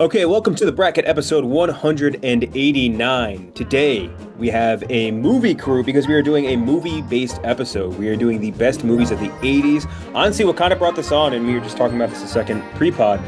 Okay, welcome to the bracket episode 189. Today we have a movie crew because we are doing a movie-based episode. We are doing the best movies of the 80s. Honestly, what kind of brought this on, and we were just talking about this a second pre-pod,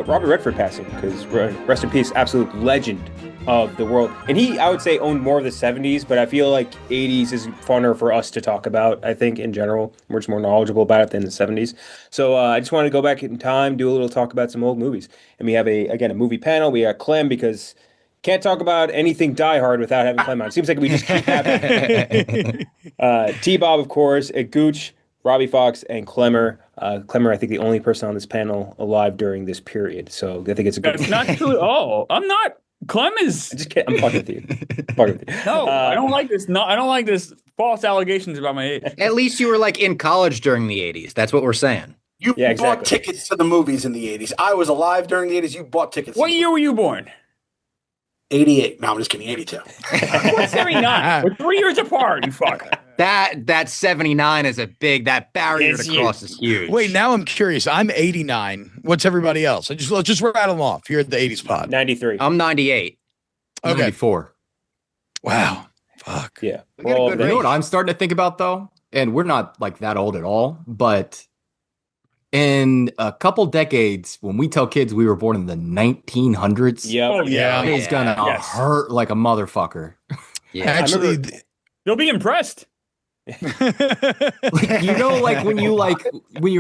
Robert Redford passing, because rest in peace, absolute legend of the world. And he, I would say, owned more of the 70s, but I feel like 80s is funner for us to talk about, I think, in general. We're just more knowledgeable about it than the 70s. So I just wanted to go back in time, do a little talk about some old movies. And we have, a movie panel. We got Clem, because can't talk about anything Die Hard without having Clem on. It seems like we just keep having Tbob, of course, Gooch, Robbie Fox, and Klemmer. Klemmer, I think, the only person on this panel alive during this period. So I think it's a good... That's not true at all. I'm not... Clem is. I'm fucking with you. No, I don't like this. No, I don't like this false allegations about my age. At least you were like in college during the 80s. That's what we're saying. You bought tickets to the movies in the 80s. I was alive during the 80s. You bought tickets. What year were you born? 88. No, I'm just kidding. 82. What's 79? We're 3 years apart, you fuck. That 79 is that barrier to cross is huge. Wait, now I'm curious. I'm 89. What's everybody else? Let's just rattle them off here at the 80s pod. 93. I'm 98. Okay. 94. Wow. Fuck. Yeah. We got a good You know what range. I'm starting to think about, though? And we're not like that old at all, but in a couple decades, when we tell kids we were born in the 1900s, Yep. Oh, yeah. it's gonna hurt like a motherfucker. Yeah. Actually, You'll be impressed. Like, you know, like when you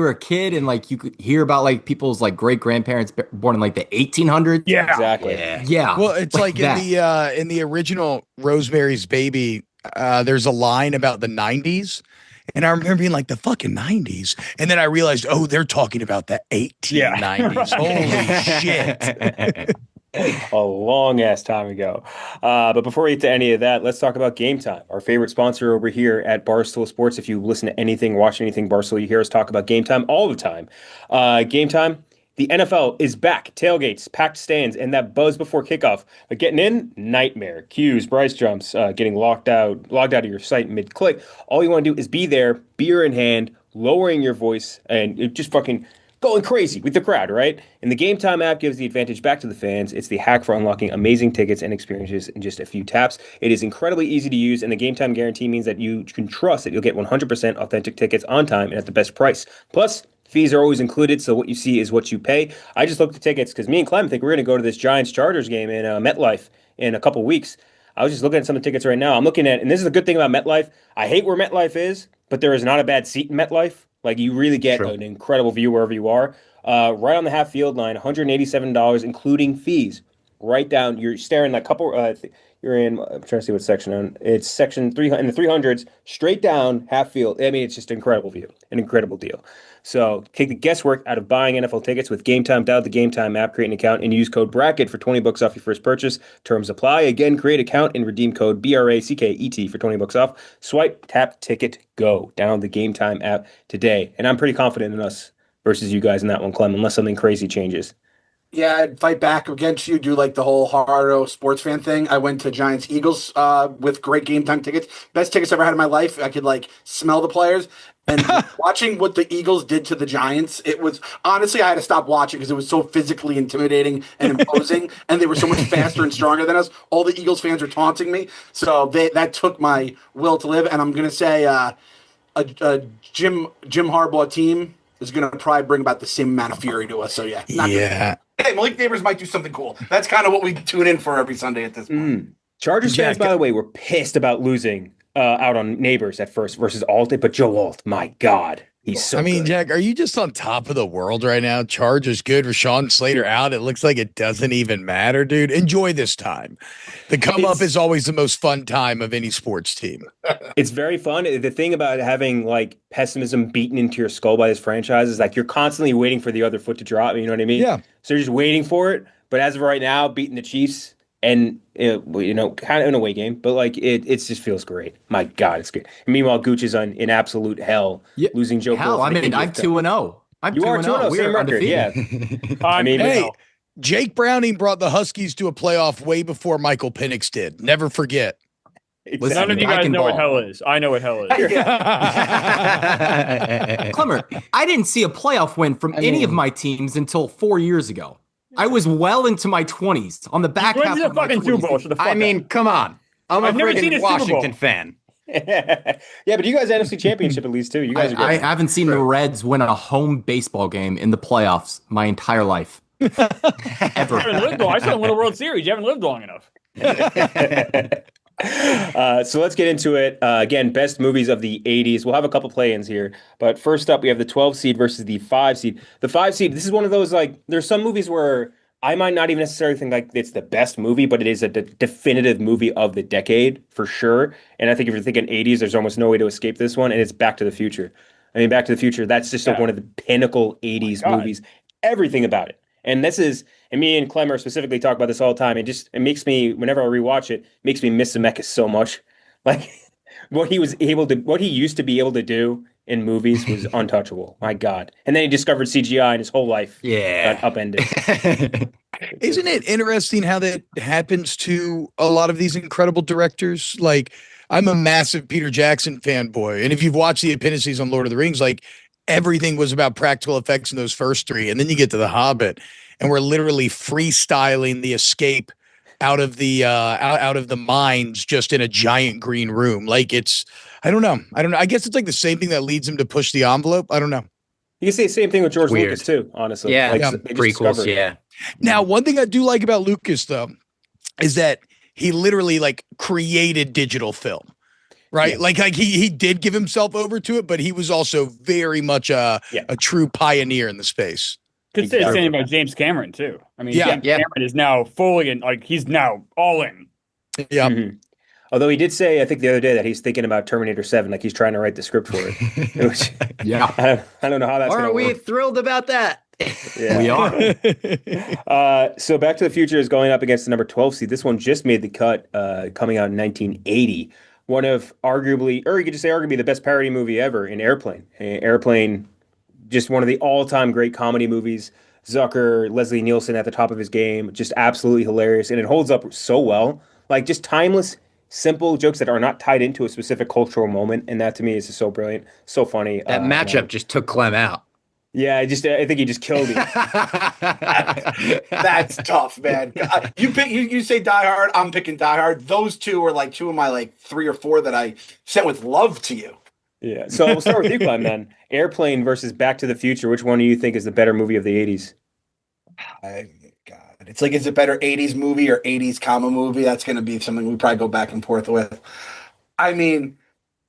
were a kid and like you could hear about like people's like great grandparents born in like the 1800s. Yeah. Exactly. Yeah. well, it's like that. in the original Rosemary's Baby, there's a line about the 90s. And I remember being like, the fucking 90s. And then I realized, oh, they're talking about the 1890s. Holy shit. A long ass time ago. But before we get to any of that, let's talk about Game Time, our favorite sponsor over here at Barstool Sports. If you listen to anything, watch anything Barstool, you hear us talk about Game Time all the time. Game Time, the NFL is back. Tailgates, packed stands, and that buzz before kickoff. But getting in, nightmare. Queues, Bryce jumps, getting logged out of your site mid-click. All you want to do is be there, beer in hand, lowering your voice, and just fucking going crazy with the crowd, right? And the Game Time app gives the advantage back to the fans. It's the hack for unlocking amazing tickets and experiences in just a few taps. It is incredibly easy to use, and the Game Time guarantee means that you can trust that you'll get 100% authentic tickets on time and at the best price. Plus, fees are always included, so what you see is what you pay. I just looked at tickets because me and Clem think we're going to go to this Giants-Chargers game in MetLife in a couple weeks. I was just looking at some of the tickets right now. I'm looking at, and this is a good thing about MetLife. I hate where MetLife is, but there is not a bad seat in MetLife. Like, you really get an incredible view wherever you are. Right on the half field line, $187, including fees. Right down, you're staring like couple. You're in. I'm trying to see what section. It's section 300 in the 300s, straight down half field. I mean, it's just an incredible view, an incredible deal. So take the guesswork out of buying NFL tickets with Game Time. Download the Game Time app, create an account, and use code BRACKET for $20 off your first purchase. Terms apply. Again, create account and redeem code BRACKET for $20 off. Swipe, tap, ticket, go. Download the Game Time app today. And I'm pretty confident in us versus you guys in that one, Clem, unless something crazy changes. Yeah, I'd fight back against you, do like the whole hard sports fan thing. I went to Giants Eagles with great Game Time tickets. Best tickets I ever had in my life. I could like smell the players. And watching what the Eagles did to the Giants, it was honestly, I had to stop watching because it was so physically intimidating and imposing, and they were so much faster and stronger than us. All the Eagles fans were taunting me, so that took my will to live. And I'm gonna say, a Jim Harbaugh team is gonna probably bring about the same amount of fury to us. So yeah, Hey, Malik Neighbors might do something cool. That's kind of what we tune in for every Sunday at this point. Chargers fans, by the way, were pissed about losing out on Neighbors at first versus Alt, but Joe Alt, my God, he's so good. Jack, are you just on top of the world right now? Chargers good, Rashawn Slater out. It looks like it doesn't even matter, dude. Enjoy this time. The come up is always the most fun time of any sports team. It's very fun. The thing about having like pessimism beaten into your skull by this franchise is like you're constantly waiting for the other foot to drop. You know what I mean? Yeah. So you're just waiting for it. But as of right now, beating the Chiefs and kind of an away game, but like it just feels great. My God, it's great. And meanwhile, Gooch is in absolute hell, losing Joe. Hell, I mean, I'm 2-0. You are 2-0, same record. Yeah. I mean, hey, Jake Browning brought the Huskies to a playoff way before Michael Penix did. Never forget. Exactly. None of you guys know what hell is. I know what hell is. Klemmer, I didn't see a playoff win from any of my teams until 4 years ago. I was well into my 20s on the back half of my fucking Super Bowl. 20s. Shut the fuck I up. mean, come on. I'm a I've never seen a freaking Super Bowl. Washington fan. Yeah, but you guys NFC Championship at least too. You guys are I good. haven't seen the Reds win a home baseball game in the playoffs my entire life. You haven't lived long. I saw him win a World Series. You haven't lived long enough. So let's get into it. Again, best movies of the 80s. We'll have a couple play-ins here. But first up, we have the 12 seed versus the 5 seed. The 5 seed, this is one of those, like, there's some movies where I might not even necessarily think like it's the best movie, but it is a definitive movie of the decade for sure. And I think if you're thinking 80s, there's almost no way to escape this one, and it's Back to the Future. I mean, Back to the Future, that's just like one of the pinnacle 80s movies. Everything about it. And this is, and me and Klemmer specifically talk about this all the time. It makes me, whenever I rewatch it, makes me miss Zemeckis so much. Like what he used to be able to do in movies was untouchable. My God. And then he discovered CGI and his whole life got upended. Isn't it interesting how that happens to a lot of these incredible directors? Like, I'm a massive Peter Jackson fanboy. And if you've watched the appendices on Lord of the Rings, like, everything was about practical effects in those first three. And then you get to The Hobbit, and we're literally freestyling the escape out of the mines just in a giant green room. Like, it's, I don't know. I guess it's like the same thing that leads him to push the envelope. I don't know. You can say the same thing with George Lucas too, honestly. Yeah, like, prequels, yeah. Now, one thing I do like about Lucas, though, is that he literally, like, created digital film. Right. Yeah. Like he did give himself over to it, but he was also very much a true pioneer in the space. Could say the same about James Cameron too. I mean, James Cameron is now fully in, like, he's now all in. Yeah. Mm-hmm. Although he did say, I think the other day, that he's thinking about Terminator 7, like he's trying to write the script for it. Which, I don't know how that's going to work. Aren't we thrilled about that? Yeah. We are. So Back to the Future is going up against the number 12 seed. This one just made the cut, coming out in 1980. One of arguably, or you could just say arguably, the best parody movie ever in Airplane. Airplane, just one of the all-time great comedy movies. Zucker, Leslie Nielsen at the top of his game, just absolutely hilarious. And it holds up so well. Like, just timeless, simple jokes that are not tied into a specific cultural moment. And that, to me, is just so brilliant, so funny. That matchup just took Clem out. Yeah, I think he just killed me. That's tough, man. You say Die Hard, I'm picking Die Hard. Those two are like two of my like 3 or 4 that I sent with love to you. Yeah. So we'll start with you, Clem, then. Airplane versus Back to the Future. Which one do you think is the better movie of the 80s? God. It's like, is it better 80s movie or 80s comma movie? That's going to be something we probably go back and forth with. I mean,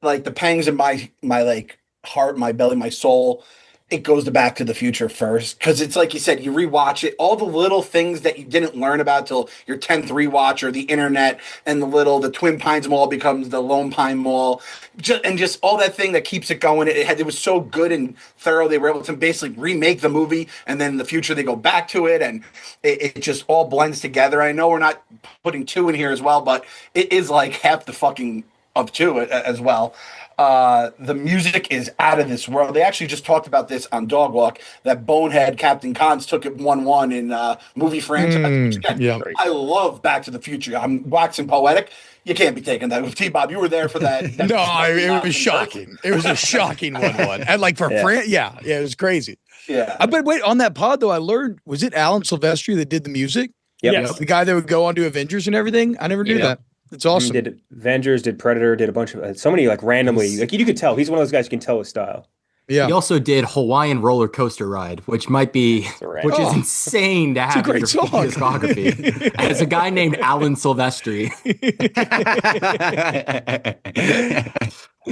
like, the pangs in my like heart, my belly, my soul, it goes to Back to the Future first, because it's like you said, you rewatch it, all the little things that you didn't learn about till your 10th rewatch, or the internet, and the Twin Pines Mall becomes the Lone Pine Mall, just all that thing that keeps it going. It was so good and thorough. They were able to basically remake the movie, and then in the future they go back to it, and it just all blends together. I know we're not putting 2 in here as well, but it is like half the fucking of 2 as well. The music is out of this world. They actually just talked about this on Dog Walk, that bonehead Captain Cons took it 1-1 in movie franchise. I love Back to the Future. I'm waxing poetic. You can't be taking that with Tbob. You were there for that. No, it was shocking. It was a shocking 1-1. And like for France, it was crazy. Yeah. But wait, on that pod though, I learned, was it Alan Silvestri that did the music? Yep. Yes. The guy that would go on to Avengers and everything? I never knew that. It's awesome. He did Avengers, did Predator, did a bunch of so many, like, randomly. Like, you could tell he's one of those guys who can tell his style. Yeah. He also did Hawaiian Roller Coaster Ride, which might be, which is insane to have in your discography. As a guy named Alan Silvestri.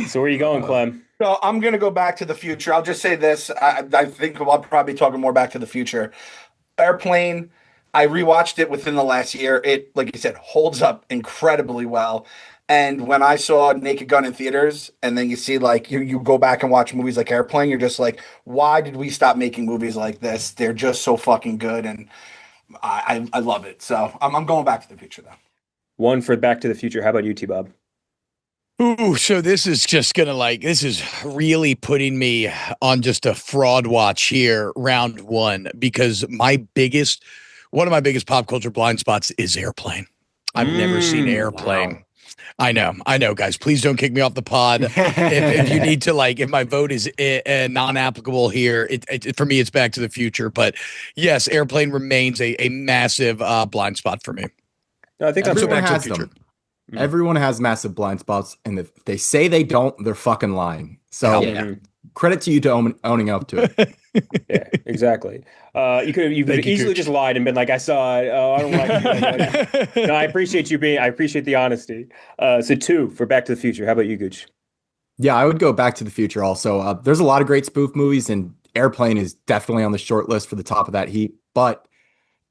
So where are you going, Clem? So I'm going to go Back to the Future. I'll just say this. I think I'll probably be talking more Back to the Future. Airplane, I rewatched it within the last year. It, like you said, holds up incredibly well. And when I saw Naked Gun in theaters, and then you see, like, you go back and watch movies like Airplane, you're just like, why did we stop making movies like this? They're just so fucking good, and I love it. So I'm going Back to the Future, though. One for Back to the Future. How about you, Tbob? Ooh, so this is just gonna, like, this is really putting me on just a fraud watch here, round 1, because one of my biggest pop culture blind spots is Airplane. I've never seen Airplane. Wow. I know, guys. Please don't kick me off the pod. If you need to, like, if my vote is non-applicable here, for me, it's Back to the Future. But yes, Airplane remains a massive blind spot for me. No, I think that's Everyone Back to the has Future. them. Everyone has massive blind spots, and if they say they don't, they're fucking lying. So credit to you to owning up to it. Yeah, exactly. You could easily just lied and been like, I saw it. Oh, I don't like it. No, I appreciate I appreciate the honesty. So 2 for Back to the Future. How about you, Gooch? Yeah, I would go Back to the Future also. There's a lot of great spoof movies, and Airplane is definitely on the short list for the top of that heap. But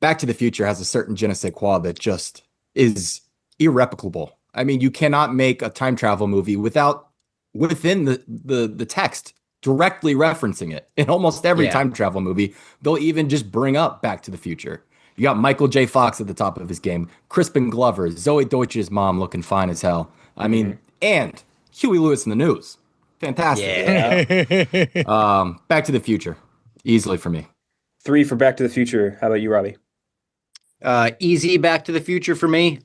Back to the Future has a certain je ne sais quoi that just is irreplicable. I mean, you cannot make a time travel movie within the text directly referencing it. In almost every time travel movie, they'll even just bring up Back to the Future. You got Michael J. Fox at the top of his game, Crispin Glover, Zoe Deutsch's mom looking fine as hell. I mean, and Huey Lewis in the News. Fantastic. Yeah. Back to the Future. Easily for me. 3 for Back to the Future. How about you, Robbie? Easy Back to the Future for me.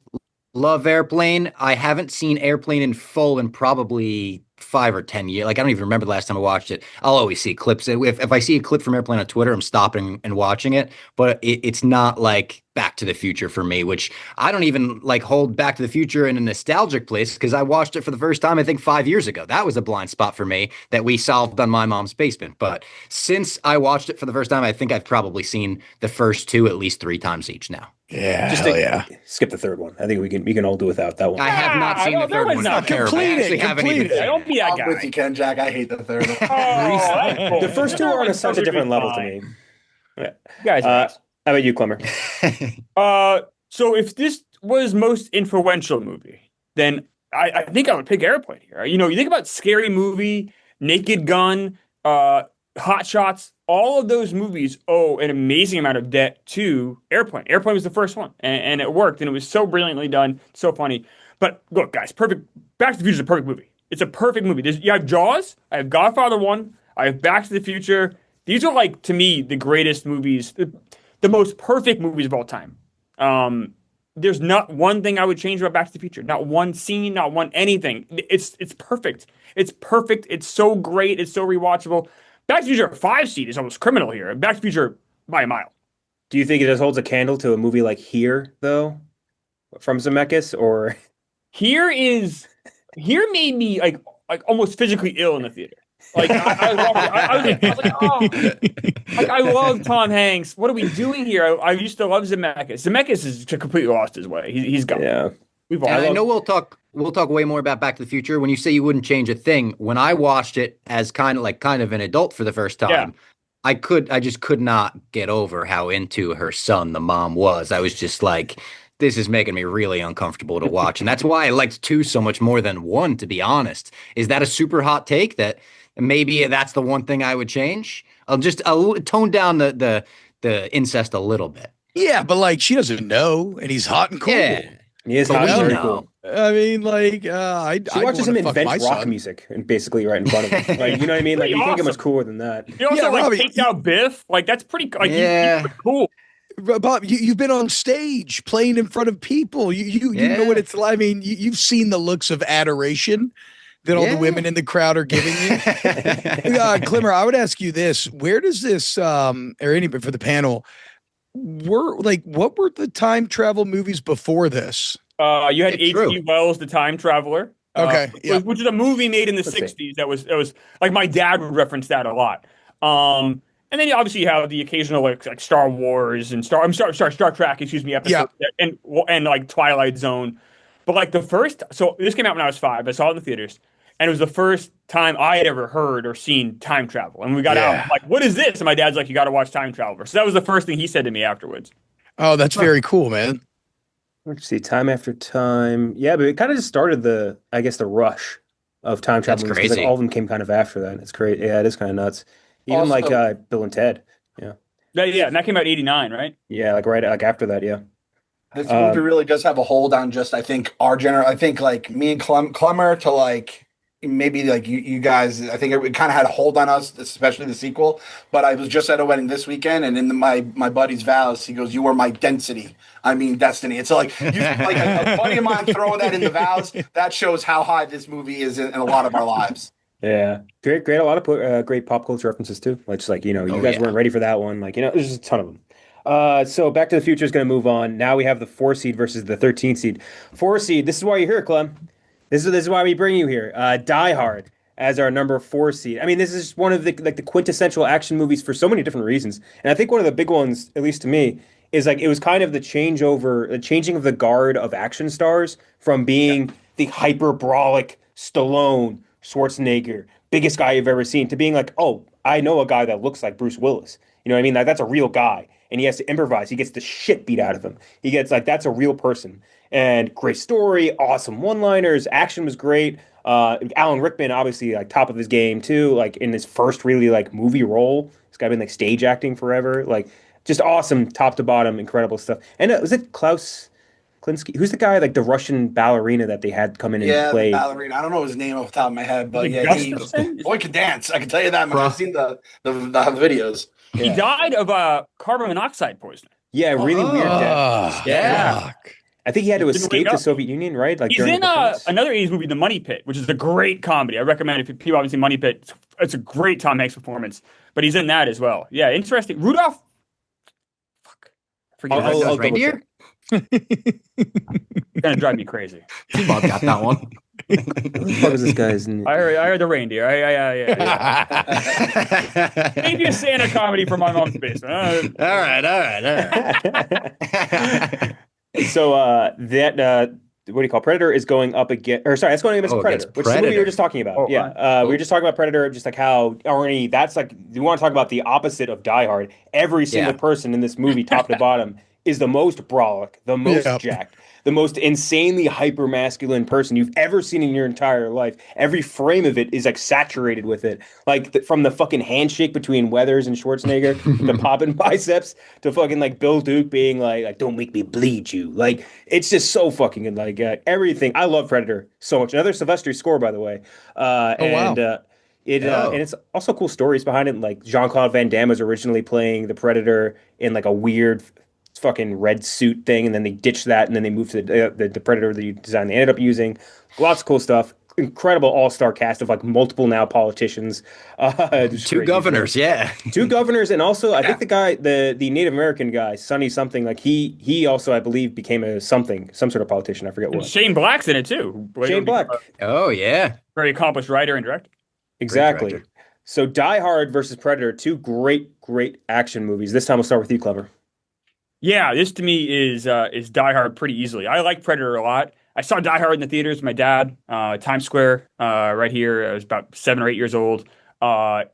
Love Airplane. I haven't seen Airplane in full in probably 5 or 10 years. Like, I don't even remember the last time I watched it. I'll always see clips. If I see a clip from Airplane on Twitter, I'm stopping and watching it. But it's not like Back to the Future for me, which I don't even like hold Back to the Future in a nostalgic place because I watched it for the first time, I think 5 years ago. That was a blind spot for me that we solved on my mom's basement. But since I watched it for the first time, I think I've probably seen the first 2 at least 3 times each now. Yeah, skip the third one. I think we can all do without that one. I have not seen the third one. Not complete it. Don't be that guy. I'm with you, Kenjac. I hate the third one. The first 2 are on such a different level to me. Yeah. Guys, how about you, Klemmer? So if this was most influential movie, then I think I would pick Airplane here. You know, you think about Scary Movie, Naked Gun, Hot Shots, all of those movies owe an amazing amount of debt to Airplane. Airplane was the first one, and it worked, and it was so brilliantly done, so funny. But look, guys, perfect. Back to the Future is a perfect movie. It's a perfect movie. You have Jaws, I have Godfather 1, I have Back to the Future. These are, like, to me, the greatest movies, the most perfect movies of all time. There's not one thing I would change about Back to the Future. Not one scene, not one anything. It's perfect. It's perfect. It's so great. It's so rewatchable. Back to the Future 5 seed is almost criminal here. Back to the Future by a mile. Do you think it just holds a candle to a movie like Here, though, from Zemeckis, or Here made me like almost physically ill in the theater. Like I was like, oh, like I love Tom Hanks. What are we doing here? I used to love Zemeckis. Zemeckis is completely lost his way. He's gone. Yeah. We've all. And I know we'll talk way more about Back to the Future. When you say you wouldn't change a thing, when I watched it as kind of an adult for the first time, I just could not get over how into her son the mom was. I was just like, this is making me really uncomfortable to watch. And that's why I liked 2 so much more than 1, to be honest. Is that a super hot take that maybe that's the one thing I would change? I'll tone down the incest a little bit. Yeah, but like she doesn't know, and he's hot and cool. Yeah. He is But hot we and know. cool. I mean, like, She watches him invent rock music and basically right in front of him. Like, you know what I mean? Like, you can't get much cooler than that. He also Robbie, takes out Biff. Like, that's pretty. Like, he's pretty cool. Bob, you've been on stage playing in front of people. You know what it's like. I mean, you've seen the looks of adoration that all the women in the crowd are giving you. Klemmer, I would ask you this: where does this, or anybody for the panel, what were the time travel movies before this? You had H.G. Wells' The Time Traveler. Okay, which is a movie made in the 60s. That was like my dad would reference that a lot. And then obviously you have the occasional like Star Wars and Star Trek, episode, and like Twilight Zone. But like so this came out when I was 5. I saw it in the theaters, and it was the first time I had ever heard or seen time travel. And we got out like, what is this? And my dad's like, you got to watch Time Traveler. So that was the first thing he said to me afterwards. Oh, that's very cool, man. Let's see, Time After Time. Yeah, but it kind of just started the rush of time travel. That's crazy. Like all of them came kind of after that. It's great. Yeah, it is kind of nuts. Even also, like Bill and Ted. Yeah. Yeah, and that came out 89, right? Yeah, like after that, yeah. This movie really does have a hold on just, I think, our generation. I think like me and Klemmer to like maybe like you guys, I think it kind of had a hold on us, especially the sequel. But I was just at a wedding this weekend, and in my buddy's vows, he goes, "You are my density. I mean destiny." It's like like a buddy of mine throwing that in the vows. That shows how high this movie is in a lot of our lives. Yeah, great. A lot of great pop culture references too. Like, just like, you guys weren't ready for that one. Like, there's just a ton of them. So Back to the Future is going to move on. Now we have the 4 seed versus the 13 seed. 4 seed. This is why you're here, Clem. This is why we bring you here. Die Hard as our number 4 seed. I mean, this is one of the quintessential action movies for so many different reasons. And I think one of the big ones, at least to me, is like it was kind of the changing of the guard of action stars from being the hyperbolic Stallone, Schwarzenegger, biggest guy you've ever seen, to being like, oh, I know a guy that looks like Bruce Willis. You know what I mean? Like, that's a real guy. And he has to improvise. He gets the shit beat out of him. He gets like, that's a real person. And great story, awesome one-liners, action was great. Alan Rickman, obviously, like top of his game too. Like in his first really like movie role, this guy been like stage acting forever. Like just awesome, top to bottom, incredible stuff. And was it Klaus Klinsky? Who's the guy like the Russian ballerina that they had come in and play? The ballerina. I don't know his name off the top of my head, but boy can dance. I can tell you that much. I've seen the videos. He died of carbon monoxide poisoning. Yeah, really weird death. Yeah. I think he had to escape the Soviet Union, right? Like he's in another 80s movie, The Money Pit, which is a great comedy. I recommend if people haven't seen Money Pit. It's a great Tom Hanks performance, but he's in that as well. Yeah, interesting. Rudolph. Fuck. Forget I'll reindeer. Gonna drive me crazy. Tbob got that one. What was this guy's name? I heard the reindeer. Yeah. Maybe a Santa comedy from my mom's basement. All right. So that what do you call Predator is going up again, or sorry, that's going against Predator, which is the movie we were just talking about. We were just talking about Predator, just like how Arnie. That's like you want to talk about the opposite of Die Hard. Every single person in this movie, top to bottom, is the most brolic, the most jacked, the most insanely hyper masculine person you've ever seen in your entire life. Every frame of it is like saturated with it. Like from the fucking handshake between Weathers and Schwarzenegger, the popping biceps, to fucking like Bill Duke being like don't make me bleed you. Like it's just so fucking good. Like everything. I love Predator so much. Another Sylvester score, by the way. And it's also cool stories behind it. Like Jean-Claude Van Damme was originally playing the Predator in like a weird fucking red suit thing, and then they ditched that, and then they moved to the Predator that you designed. They ended up using lots of cool stuff. Incredible all-star cast of like multiple now politicians. 2 governors, two governors, and also I think the guy, the Native American guy, Sonny something, like he also I believe became some sort of politician. I forget what. And Shane Black's in it too. Shane Black. Oh yeah, very accomplished writer and director. Exactly. So Die Hard versus Predator, 2 great action movies. This time we'll start with you, Clever. Yeah, this to me is Die Hard pretty easily. I like Predator a lot. I saw Die Hard in the theaters with my dad, Times Square, right here. I was about 7 or 8 years old.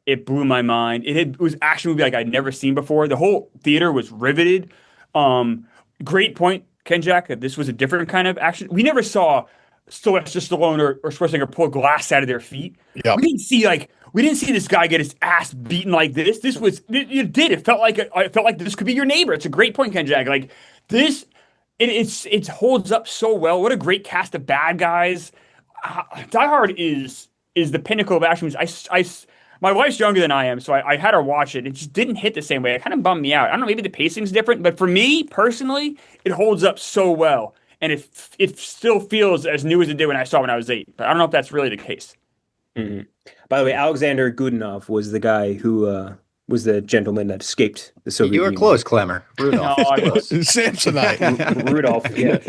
It blew my mind. It was an action movie like I'd never seen before. The whole theater was riveted. Great point, Kenjac, that this was a different kind of action. We never saw Sylvester Stallone or Schwarzenegger pull glass out of their feet. Yep. We didn't see this guy get his ass beaten like this. It felt like this could be your neighbor. It's a great point, Kenjac. Like this, it holds up so well. What a great cast of bad guys. Die Hard is the pinnacle of action movies. My wife's younger than I am, so I had her watch it. It just didn't hit the same way. It kind of bummed me out. I don't know, maybe the pacing's different, but for me personally, it holds up so well, and it still feels as new as it did when I saw it when I was 8. But I don't know if that's really the case. Mm-hmm. By the way, Alexander Godunov was the guy who was the gentleman that escaped the Soviet Union. You were close, Klemmer. Rudolph. Samsonite. Rudolph, yeah.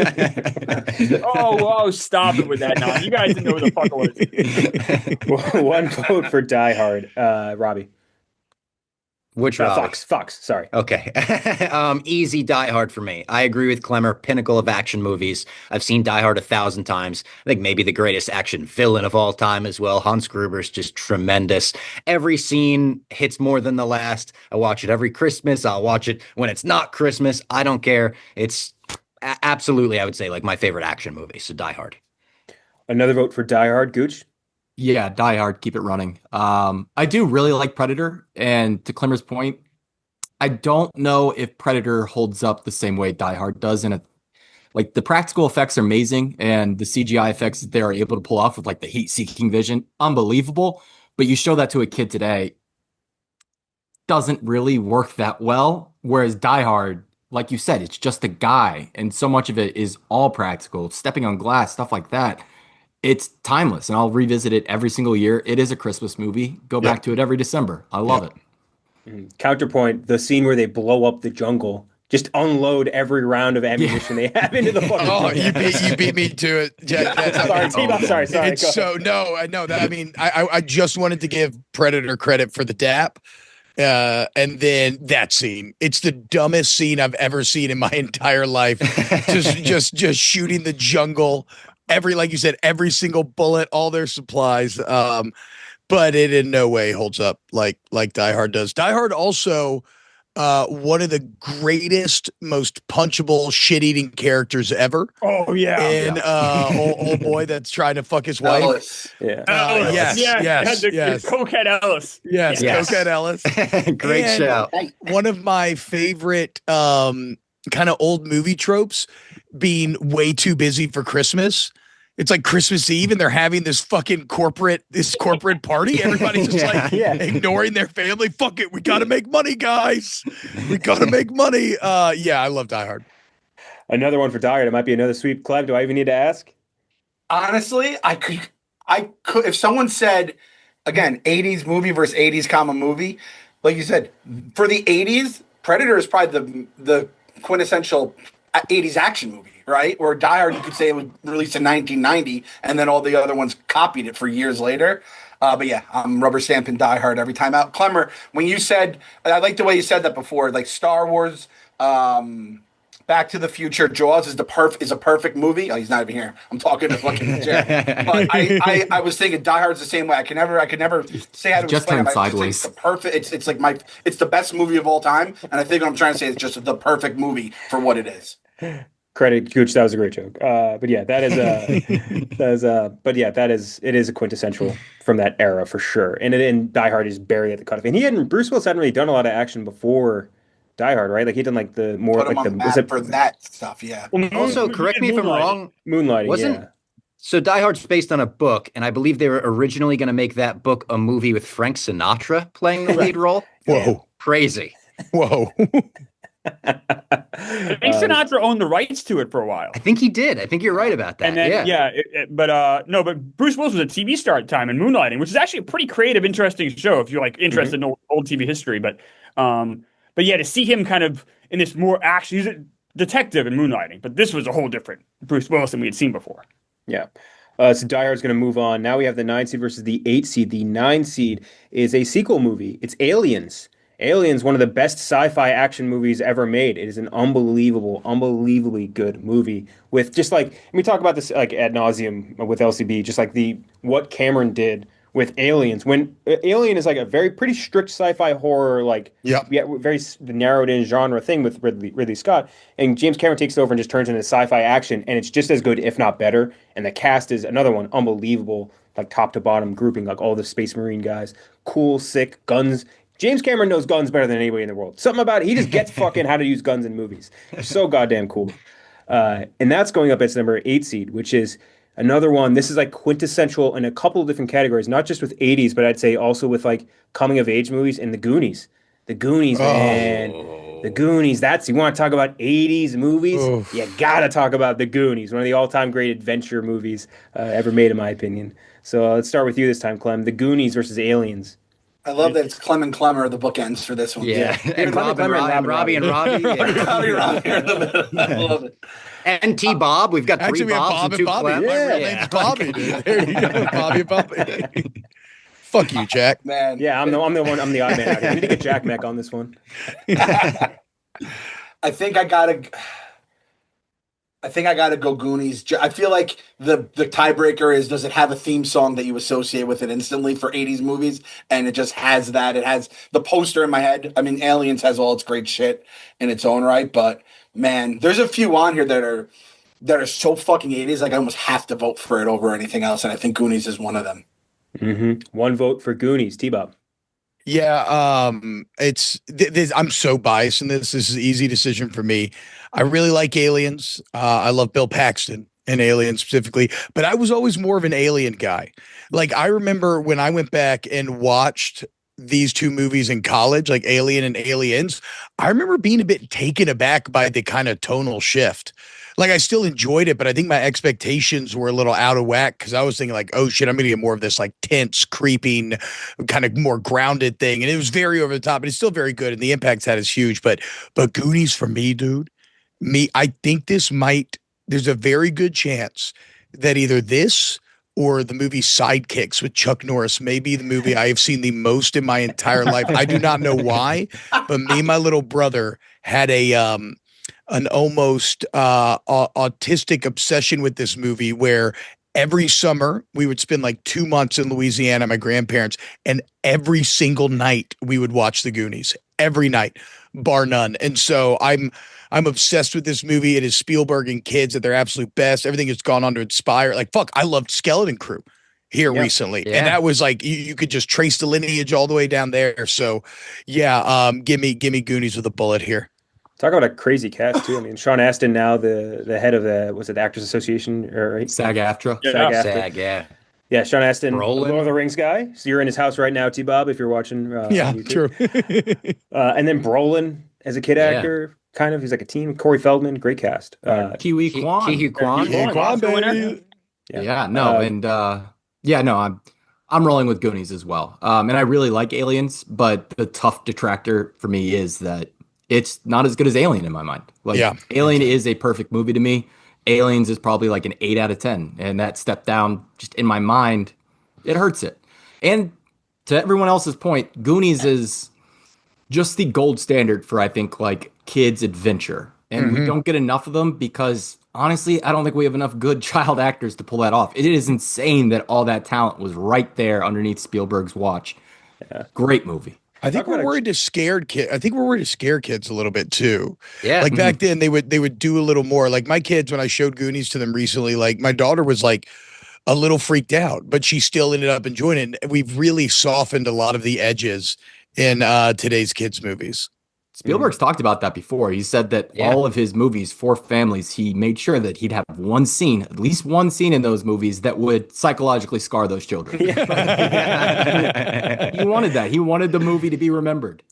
oh, stop it with that now. You guys didn't know who the fuck it was. One vote for Die Hard. Robbie. Which Robbie? Fox, sorry. Okay. Easy Die Hard for me. I agree with Klemmer, pinnacle of action movies. I've seen Die Hard 1,000 times. I think maybe the greatest action villain of all time as well. Hans Gruber's just tremendous. Every scene hits more than the last. I watch it every Christmas. I'll watch it when it's not Christmas. I don't care. It's absolutely, I would say, like my favorite action movie. So Die Hard. Another vote for Die Hard. Gooch? Yeah, Die Hard, keep it running. I do really like Predator, and to Klemmer's point, I don't know if Predator holds up the same way Die Hard does in Like the practical effects are amazing, and the CGI effects that they're able to pull off with like the heat-seeking vision, unbelievable. But you show that to a kid today, doesn't really work that well. Whereas Die Hard, like you said, it's just a guy, and so much of it is all practical, stepping on glass, stuff like that. It's timeless, and I'll revisit it every single year. It is a Christmas movie. Go back to it every December. I love it. Counterpoint, the scene where they blow up the jungle, just unload every round of ammunition they have into the fucking Oh, jungle. you beat me to it. Sorry, Tbob, sorry. It's so no, I know that. I mean, I just wanted to give Predator credit for the DAP. And then that scene, it's the dumbest scene I've ever seen in my entire life. just shooting the jungle, like you said, every single bullet, all their supplies. But it in no way holds up like Die Hard does. Die Hard also one of the greatest, most punchable, shit-eating characters ever. Oh yeah, and old boy that's trying to fuck his wife. Ellis. Yeah. Yes. Cokehead Ellis. Yes, Cokehead Ellis. Great And show. One of my favorite kind of old movie tropes being way too busy for Christmas. It's like Christmas Eve and they're having this fucking corporate party. Everybody's just ignoring their family. Fuck it. We got to make money, guys. We got to make money. I love Die Hard. Another one for Die Hard. It might be another sweep. Clem, do I even need to ask? Honestly, I could if someone said, again, 80s movie versus 80s common movie, like you said, for the 80s, Predator is probably the quintessential 80s action movie, right? Or Die Hard, you could say it was released in 1990, and then all the other ones copied it for years later. But yeah, I'm rubber stamping Die Hard every time out. Klemmer, when you said, I like the way you said that before, like Star Wars, Back to the Future, Jaws is a perfect movie. Oh, he's not even here. I'm talking to fucking Cheah. But I was thinking Die Hard's the same way. I could never say how to Just explain turned it. sideways. It's the perfect. It's like it's the best movie of all time. And I think what I'm trying to say is just the perfect movie for what it is. Credit, Gooch. That was a great joke. But yeah, that is it is a quintessential from that era for sure. And Die Hard is buried at the cutoff. And Bruce Willis hadn't really done a lot of action before Die Hard, right? Like he'd done like the more Put him like on the map for that stuff. Yeah. Also, correct me if I'm wrong. Moonlighting. So Die Hard's based on a book, and I believe they were originally going to make that book a movie with Frank Sinatra playing the lead role. Whoa. Crazy. Whoa. I think Sinatra owned the rights to it for a while. I think he did. I think you're right about that. And then, but Bruce Willis was a TV star at the time in Moonlighting, which is actually a pretty creative, interesting show if you're like interested in old TV history. But yeah, to see him kind of in this more action, he's a detective in Moonlighting, but this was a whole different Bruce Willis than we had seen before. Yeah. So Die Hard's going to move on. Now we have the 9 seed versus the 8 seed. The 9 seed is a sequel movie. It's Aliens. Aliens, one of the best sci-fi action movies ever made. It is an unbelievably good movie with just like, and we talk about this like ad nauseum with LCB, just like what Cameron did with Aliens. When Alien is like a pretty strict sci-fi horror, like very narrowed in genre thing with Ridley Scott, and James Cameron takes it over and just turns into sci-fi action, and it's just as good, if not better. And the cast is another one, unbelievable, like top to bottom grouping, like all the Space Marine guys, cool, sick guns. James Cameron knows guns better than anybody in the world. Something about it, he just gets fucking how to use guns in movies. So goddamn cool. And that's going up as number 8 seed, which is another one. This is like quintessential in a couple of different categories, not just with 80s, but I'd say also with like coming of age movies and the Goonies. The Goonies, man. The Goonies. You want to talk about 80s movies? Oof. You got to talk about the Goonies, one of the all-time great adventure movies ever made, in my opinion. So let's start with you this time, Clem. The Goonies versus Aliens. I love that it's Clem and Klemmer are the bookends for this one. Yeah. And Robbie and Robbie. Yeah. Robbie I love it. And Tbob. We've got three Bobs and two Bobby. Clem. My real name's Bobby, dude. There you go. Bobby. Fuck you, Jack. Man. Yeah, I'm the odd man out here. We need to get Jack Mack on this one. I think I gotta go Goonies. I feel like the tiebreaker is, does it have a theme song that you associate with it instantly for 80s movies? And it just has that. It has the poster in my head. I mean, Aliens has all its great shit in its own right, but man, there's a few on here that are so fucking 80s. Like I almost have to vote for it over anything else. And I think Goonies is one of them. Mm-hmm. One vote for Goonies. Tbob. Yeah, I'm so biased in this. This is an easy decision for me. I really like Aliens. I love Bill Paxton and Aliens specifically, but I was always more of an Alien guy. Like I remember when I went back and watched these two movies in college, like Alien and Aliens, I remember being a bit taken aback by the kind of tonal shift. Like I still enjoyed it, but I think my expectations were a little out of whack because I was thinking like, oh shit, I'm gonna get more of this like tense, creeping, kind of more grounded thing. And it was very over the top, but it's still very good. And the impact had is huge. But Goonies for me, dude, I think there's a very good chance that either this or the movie Sidekicks with Chuck Norris may be the movie I have seen the most in my entire life. I do not know why, but me and my little brother had an almost autistic obsession with this movie where every summer we would spend like 2 months in Louisiana, my grandparents, and every single night we would watch the Goonies every night, bar none. And so I'm obsessed with this movie. It is Spielberg and kids at their absolute best. Everything has gone on to inspire. Like, fuck, I loved Skeleton Crew here recently. Yeah. And that was like, you could just trace the lineage all the way down there. So yeah, give me Goonies with a bullet here. Talk about a crazy cast too. I mean, Sean Astin now the head of the Actors Association, right? SAG-AFTRA. SAG-AFTRA. SAG, yeah. Yeah, Sean Astin, Brolin. Lord of the Rings guy. So you're in his house right now, Tbob, if you're watching. Yeah, on YouTube. true. And then Brolin as a kid actor, kind of. He's like a teen. Corey Feldman, great cast. Kiwi Kwan. Kiwi Kwan. I'm rolling with Goonies as well. And I really like Aliens, but the tough detractor for me is that it's not as good as Alien in my mind. Like Alien is a perfect movie to me. Aliens is probably like an 8 out of 10. And that step down just in my mind, it hurts it. And to everyone else's point, Goonies is just the gold standard for, I think, like kids adventure. And we don't get enough of them because honestly, I don't think we have enough good child actors to pull that off. It is insane that all that talent was right there underneath Spielberg's watch. Yeah. Great movie. I think we're worried to scare kids. I think we're worried to scare kids a little bit too. Yeah. Like back then they would do a little more. Like my kids, when I showed Goonies to them recently, like my daughter was like a little freaked out, but she still ended up enjoying it. And we've really softened a lot of the edges in today's kids' movies. Spielberg's talked about that before. He said that all of his movies for families, he made sure that he'd have one scene, at least one scene in those movies that would psychologically scar those children. He wanted that. He wanted the movie to be remembered.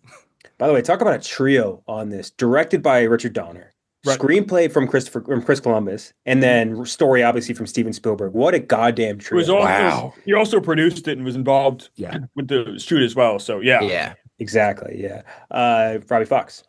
By the way, talk about a trio on this. Directed by Richard Donner. Right. Screenplay from Chris Columbus, and then story obviously from Steven Spielberg. What a goddamn trio! Wow. He also produced it and was involved with the shoot as well. So yeah. Exactly. Yeah. Robbie Fox.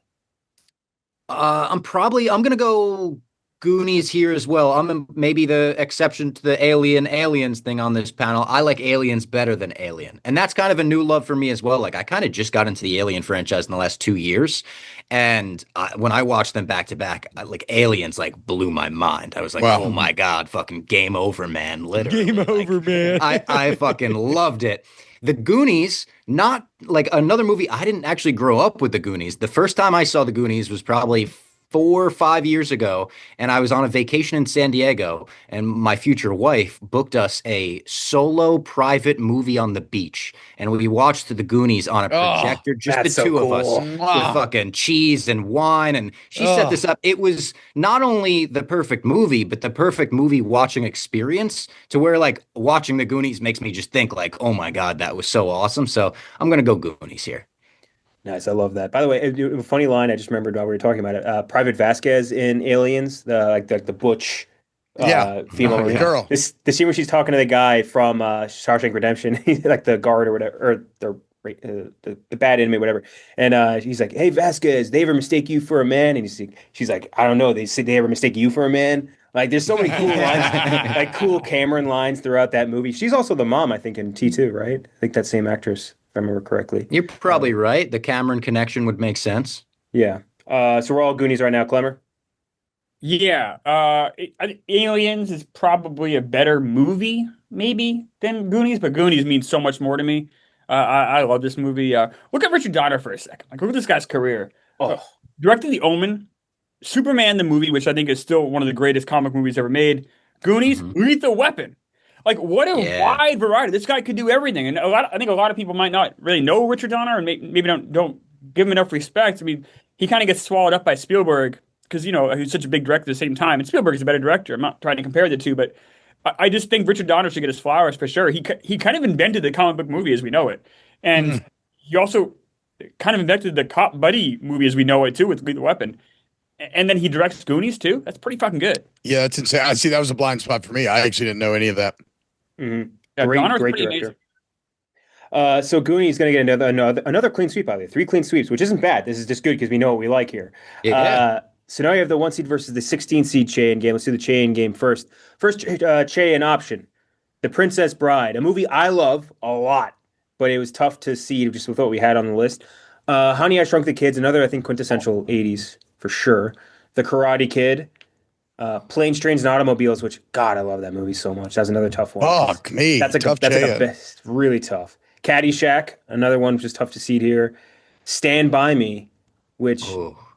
I'm gonna go Goonies here as well. I'm maybe the exception to the aliens thing on this panel. I like Aliens better than Alien, and that's kind of a new love for me as well. Like I kind of just got into the Alien franchise in the last 2 years, and when I watched them back to back, like Aliens like blew my mind. I was like, oh my god, fucking game over, man! Literally, game over, man. I fucking loved it. The Goonies, not like another movie. I didn't actually grow up with the Goonies. The first time I saw the Goonies was probably 4 or 5 years ago, and I was on a vacation in San Diego, and my future wife booked us a solo private movie on the beach, and we watched the Goonies on a projector, just the two of us, with fucking cheese and wine, and she set this up. It was not only the perfect movie, but the perfect movie watching experience, to where like watching the Goonies makes me just think like, oh my god, that was so awesome. So I'm gonna go Goonies here. Nice, I love that. By the way, a funny line I just remembered while we were talking about it. Private Vasquez in Aliens, the butch female girl. The scene where she's talking to the guy from Shawshank Redemption, like the guard or whatever, or the bad inmate, whatever. And he's like, "Hey Vasquez, they ever mistake you for a man?" And she's like, "I don't know. They say they ever mistake you for a man." Like, there's so many cool lines, like cool Cameron lines throughout that movie. She's also the mom, I think, in T2, right? I think that same actress, if I remember correctly. You're probably right. The Cameron connection would make sense. Yeah. So we're all Goonies right now, Klemmer? Yeah. Aliens is probably a better movie, maybe, than Goonies, but Goonies means so much more to me. I love this movie. Look at Richard Donner for a second. Like, look at this guy's career. Directed The Omen, Superman the movie, which I think is still one of the greatest comic movies ever made. Goonies, Lethal Weapon. Like, what a Yeah. wide variety. This guy could do everything. And I think a lot of people might not really know Richard Donner and maybe don't give him enough respect. I mean, he kind of gets swallowed up by Spielberg because, he's such a big director at the same time. And Spielberg is a better director. I'm not trying to compare the two, but I just think Richard Donner should get his flowers for sure. He kind of invented the comic book movie as we know it. And he also kind of invented the cop buddy movie as we know it too with Lethal Weapon. And then he directs Goonies too. That's pretty fucking good. Yeah, that's insane. I see that was a blind spot for me. I actually didn't know any of that. Mm-hmm. Yeah, Donner's Great pretty director. amazing. So Goonies is going to get another clean sweep out of there. 3 clean sweeps, which isn't bad. This is just good because we know what we like here. Yeah. So now you have the 1 seed versus the 16 seed Cheah game. Let's do the Cheah game first. First, Cheah in option. The Princess Bride, a movie I love a lot, but it was tough to seed just with what we had on the list. Honey, I Shrunk the Kids, another, I think, quintessential 80s for sure. The Karate Kid. Planes, Trains, and Automobiles, which, God, I love that movie so much. That's another tough one. Fuck me. That's Tough like Cheah. a best, really tough. Caddyshack, another one which is tough to seed here. Stand By Me, which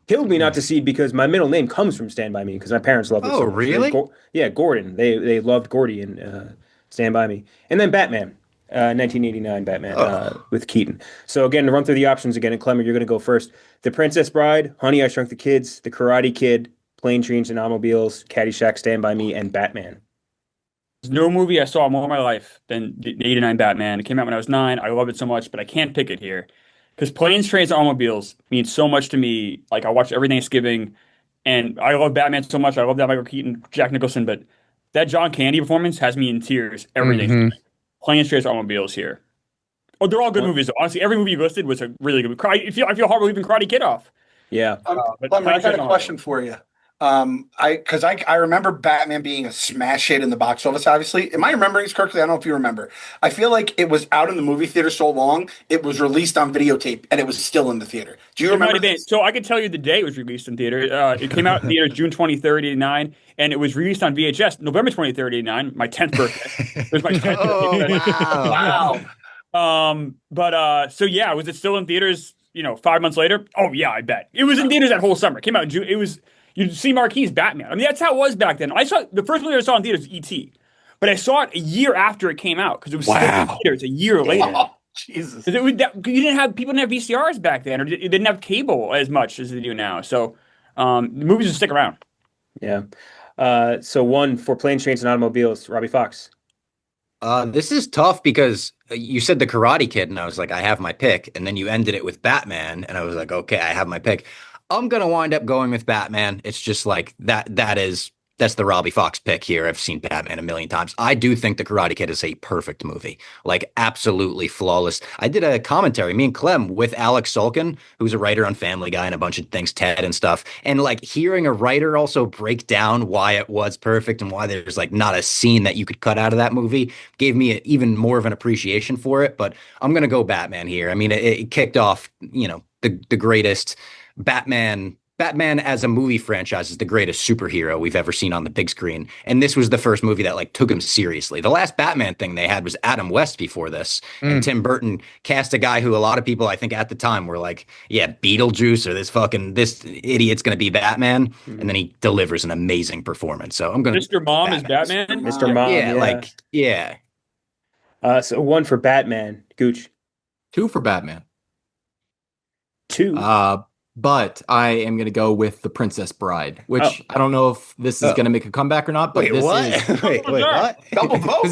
killed me not to seed because my middle name comes from Stand By Me because my parents loved it so much. Really? Yeah, Gordon. They loved Gordy in Stand By Me. And then Batman, 1989 Batman with Keaton. So again, to run through the options again, and Klemmer, you're going to go first. The Princess Bride, Honey, I Shrunk the Kids, The Karate Kid, Plane, Trains, and Automobiles, Caddyshack, Stand By Me, and Batman. There's no movie I saw more in my life than the 89 Batman. It came out when I was 9. I love it so much, but I can't pick it here. Because Planes, Trains, and Automobiles means so much to me. Like, I watch every Thanksgiving, and I love Batman so much. I love that Michael Keaton, Jack Nicholson, but that John Candy performance has me in tears every Thanksgiving. Planes, Trains, and Automobiles here. Oh, they're all good movies, though. Honestly, every movie you listed was a really good movie. I feel horrible leaving Karate Kid off. Yeah. But Clemmer, I Planes, got Trains, a question for you. I remember Batman being a smash hit in the box office, obviously. Am I remembering this correctly? I don't know if you remember. I feel like it was out in the movie theater so long, it was released on videotape, and it was still in the theater. Do you remember this? So I can tell you the day it was released in theater. It came out in theater June 23rd, 89, and it was released on VHS November 23rd, 89, my 10th birthday. It was my 10th birthday. Wow. So yeah, was it still in theaters, 5 months later? Oh yeah, I bet. It was in theaters that whole summer. It came out in June. It was, you'd see marquees Batman. I mean, that's how it was back then. The first movie I saw in theaters was E.T., but I saw it a year after it came out because it was still in theaters a year later. Oh, Jesus. People didn't have VCRs back then, or they didn't have cable as much as they do now. So the movies will stick around. Yeah. So 1 for Planes, Trains, and Automobiles, Robbie Fox. This is tough because you said The Karate Kid, and I was like, I have my pick. And then you ended it with Batman, and I was like, okay, I have my pick. I'm going to wind up going with Batman. It's just like that's the Robbie Fox pick here. I've seen Batman a million times. I do think The Karate Kid is a perfect movie, like absolutely flawless. I did a commentary, me and Clem, with Alex Sulkin, who's a writer on Family Guy and a bunch of things, Ted and stuff. And like hearing a writer also break down why it was perfect and why there's like not a scene that you could cut out of that movie gave me even more of an appreciation for it. But I'm going to go Batman here. I mean, it kicked off, the greatest Batman as a movie franchise is the greatest superhero we've ever seen on the big screen. And this was the first movie that like took him seriously. The last Batman thing they had was Adam West before this. And Tim Burton cast a guy who a lot of people, I think at the time were like, yeah, Beetlejuice or this idiot's going to be Batman. And then he delivers an amazing performance. So I'm going to Mr. Mom is Batman. Mr. Mom. Yeah. So 1 for Batman, Gooch. 2 for Batman. 2. But I am going to go with The Princess Bride, which I don't know if this is going to make a comeback or not. But Wait, this what? is Wait, what? Double vote. because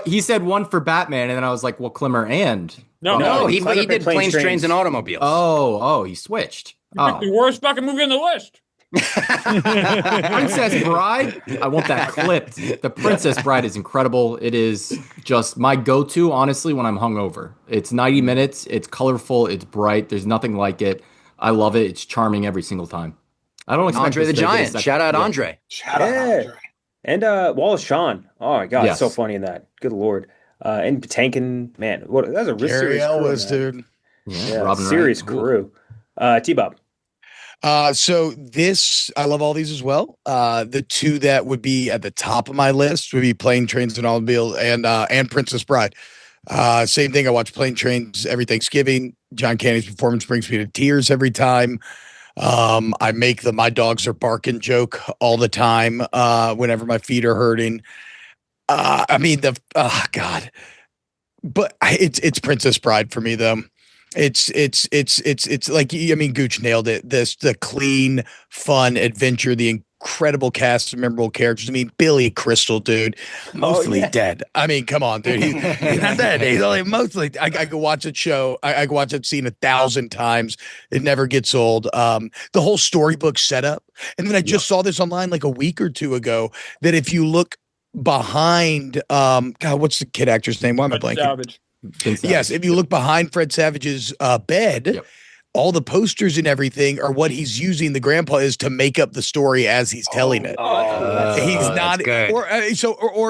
he said 1 for Batman, and then I was like, well, Clemmer and No, he Clever did Planes, Planes, Trains, Trains. and Automobiles. he switched. The worst fucking movie on the list. Princess Bride. I want that clipped. The Princess Bride is incredible. It is just my go-to, honestly, when I'm hungover. It's 90 minutes. It's colorful. It's bright. There's nothing like it. I love it. It's charming every single time. I don't expect Andre the this to get a Giant. second- Shout out Yeah. Andre. Shout out, Andre. And Wallace Shawn. Oh my God, Yes. so funny in that. Good Lord. And Tankin, man, what that's a Gary serious crew, Ellis, man. dude. Yeah, Robin serious Wright. crew. Tbob. So this, I love all these as well. The 2 that would be at the top of my list would be Plane, Trains, and Automobiles and Princess Bride. Same thing. I watch Plane, Trains every Thanksgiving. John Candy's performance brings me to tears every time. I make the "my dogs are barking" joke all the time whenever my feet are hurting. I mean God, but it's Princess Bride for me though. It's like, I mean, Gooch nailed it. The clean, fun adventure, the incredible cast of memorable characters. I mean, Billy Crystal, dude, mostly dead. I mean, come on, dude. He's not dead. He's only mostly. I could watch that show. I could watch that scene 1,000 times. It never gets old. The whole storybook setup, and then I just saw this online like a week or two ago. That if you look behind, God, what's the kid actor's name? Why am I blanking? Savage. Yes, if you look behind Fred Savage's bed, all the posters and everything are what he's using. The grandpa is to make up the story as he's telling it. He's not, or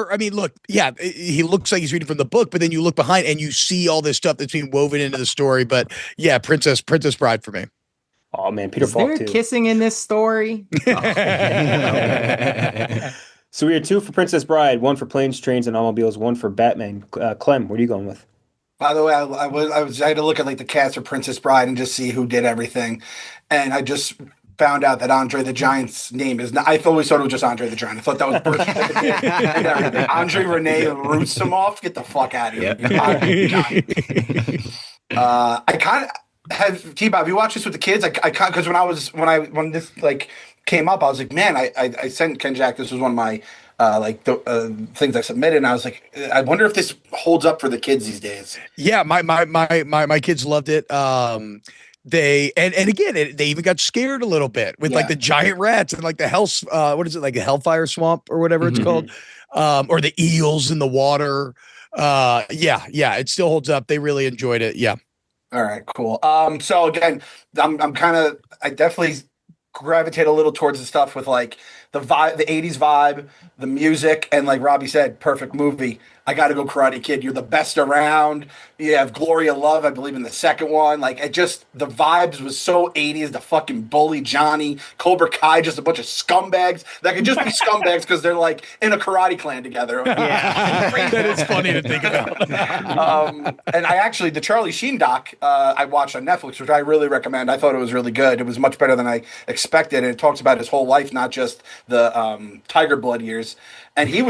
I mean, look, he looks like he's reading from the book, but then you look behind and you see all this stuff that's being woven into the story. But yeah, Princess Bride for me. Oh man, Peter Is there Falk too. kissing in this story? So we had 2 for Princess Bride, 1 for Planes, Trains, and Automobiles, 1 for Batman. Clem, what are you going with? By the way, I had to look at like the cast of Princess Bride and just see who did everything, and I just found out that Andre the Giant's name is not. I always thought it was just Andre the Giant. I thought that was Bruce. Andre Rene Roussimoff. Get the fuck out of here. I kind of have Tbob. You watch this with the kids? I because when this like came up, I was like, man, I sent Kenjac. This was one of my things I submitted, and I was like, I wonder if this holds up for the kids these days. Yeah, my kids loved it. They again, they even got scared a little bit with like the giant rats and like the what is it, like a hellfire swamp or whatever it's called, or the eels in the water. It still holds up. They really enjoyed it. Yeah. All right, cool. So again, I definitely gravitate a little towards the stuff with like the vibe, the 80s vibe, the music, and like Robbie said, perfect movie. I got to go Karate Kid. You're the best around. You have Gloria Love, I believe, in the second one. Like, it just, the vibes was so 80s. The fucking bully Johnny, Cobra Kai, just a bunch of scumbags that could just be scumbags because they're like in a karate clan together. Yeah, that is funny to think about. And I actually, the Charlie Sheen doc, I watched on Netflix, which I really recommend. I thought it was really good. It was much better than I expected. And it talks about his whole life, not just the Tiger Blood years. And he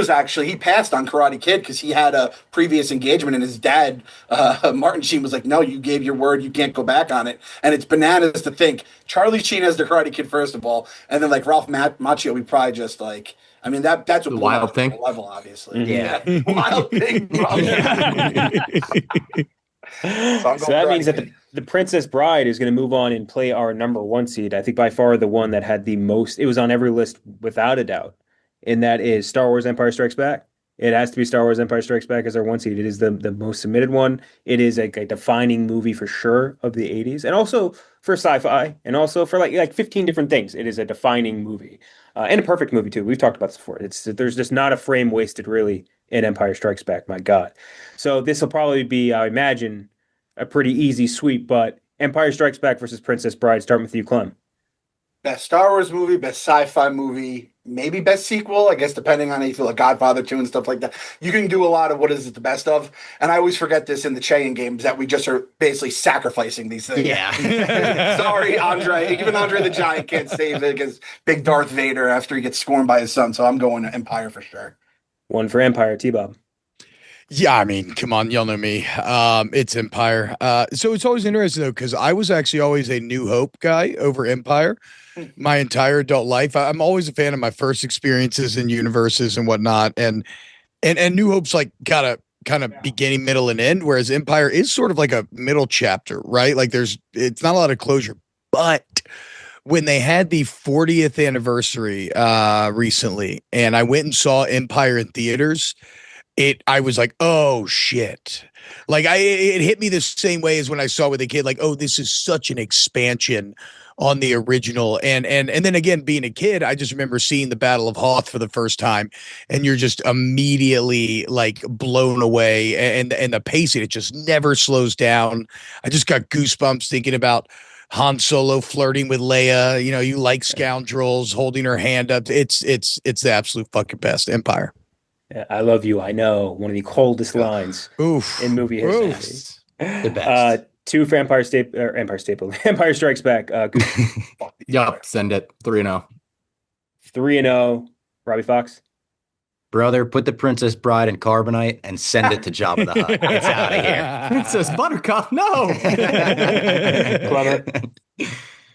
passed on Karate Kid because he had a previous engagement, and his dad, Martin Sheen, was like, no, you gave your word, you can't go back on it. And it's bananas to think Charlie Sheen as the Karate Kid, first of all, and then like Ralph Macchio, we probably just like, I mean, that's a Wild Thing level, obviously. Yeah. Wild Thing. So that means that the Princess Bride is going to move on and play our number 1 seed. I think by far the one that had the most, it was on every list without a doubt. And that is Star Wars Empire Strikes Back. It has to be Star Wars Empire Strikes Back as our 1 seed. It is the most submitted one. It is a defining movie for sure of the 80s, and also for sci-fi, and also for like 15 different things. It is a defining movie, and a perfect movie too. We've talked about this before. There's just not a frame wasted really in Empire Strikes Back. My God. So this will probably be, I imagine, a pretty easy sweep, but Empire Strikes Back versus Princess Bride. Starting with you, Clem. Best Star Wars movie, best sci-fi movie, maybe best sequel, I guess, depending on how you feel, like Godfather 2 and stuff like that. You can do a lot of what is it the best of. And I always forget this in the Cheah games, that we just are basically sacrificing these things. Yeah. Sorry, Andre. Even Andre the Giant can't save it against big Darth Vader after he gets scorned by his son. So I'm going to Empire for sure. 1 for Empire, Tbob. Yeah, I mean, come on, y'all know me. It's Empire. So it's always interesting though, because I was actually always a New Hope guy over Empire my entire adult life. I'm always a fan of my first experiences in universes and whatnot, and New Hope's like got a kind of beginning, middle, and end, whereas Empire is sort of like a middle chapter, right? Like it's not a lot of closure, but when they had the 40th anniversary recently, and I went and saw Empire in theaters, I was like, oh shit. Like it hit me the same way as when I saw it with a kid, like, oh, this is such an expansion on the original. And then again, being a kid, I just remember seeing the Battle of Hoth for the first time, and you're just immediately like blown away, and the pacing, it just never slows down. I just got goosebumps thinking about Han Solo flirting with Leia, you like scoundrels, holding her hand up. It's the absolute fucking best. Empire. I love you. I know, one of the coldest lines in movie history. The best. 2 for Empire Strikes Back. Yup, send it. 3-0. 3-0. Robbie Fox. Brother, put the Princess Bride in carbonite and send it to Jabba the Hutt. It's out of here. Princess Buttercup, no. Clever.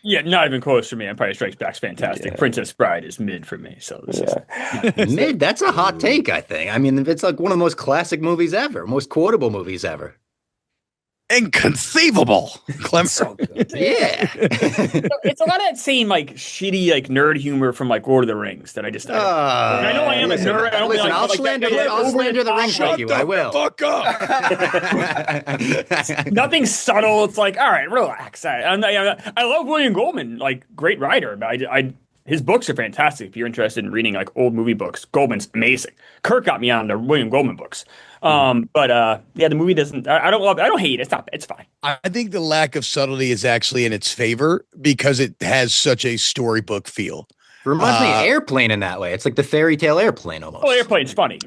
Yeah, not even close for me. Empire Strikes Back's fantastic. Princess Bride is mid for me. So this is Mid, that's a hot take, I think. I mean, it's like one of the most classic movies ever, most quotable movies ever. Inconceivable, Clem. So good. Yeah. it's a lot of that same like shitty like nerd humor from like Lord of the Rings that I just. I know I am listen, a nerd. I don't listen, like, I'll like slander, that, I'll slander the Rings like you. I will. Fuck up. Nothing subtle. It's like, all right, relax. I love William Goldman, like great writer. But his books are fantastic. If you're interested in reading like old movie books, Goldman's amazing. Kirk got me on the William Goldman books. But yeah, the movie doesn't. I don't love it. I don't hate it. It's fine. I think the lack of subtlety is actually in its favor because it has such a storybook feel. Reminds me of Airplane in that way. It's like the fairy tale airplane almost. Well, Airplane's funny.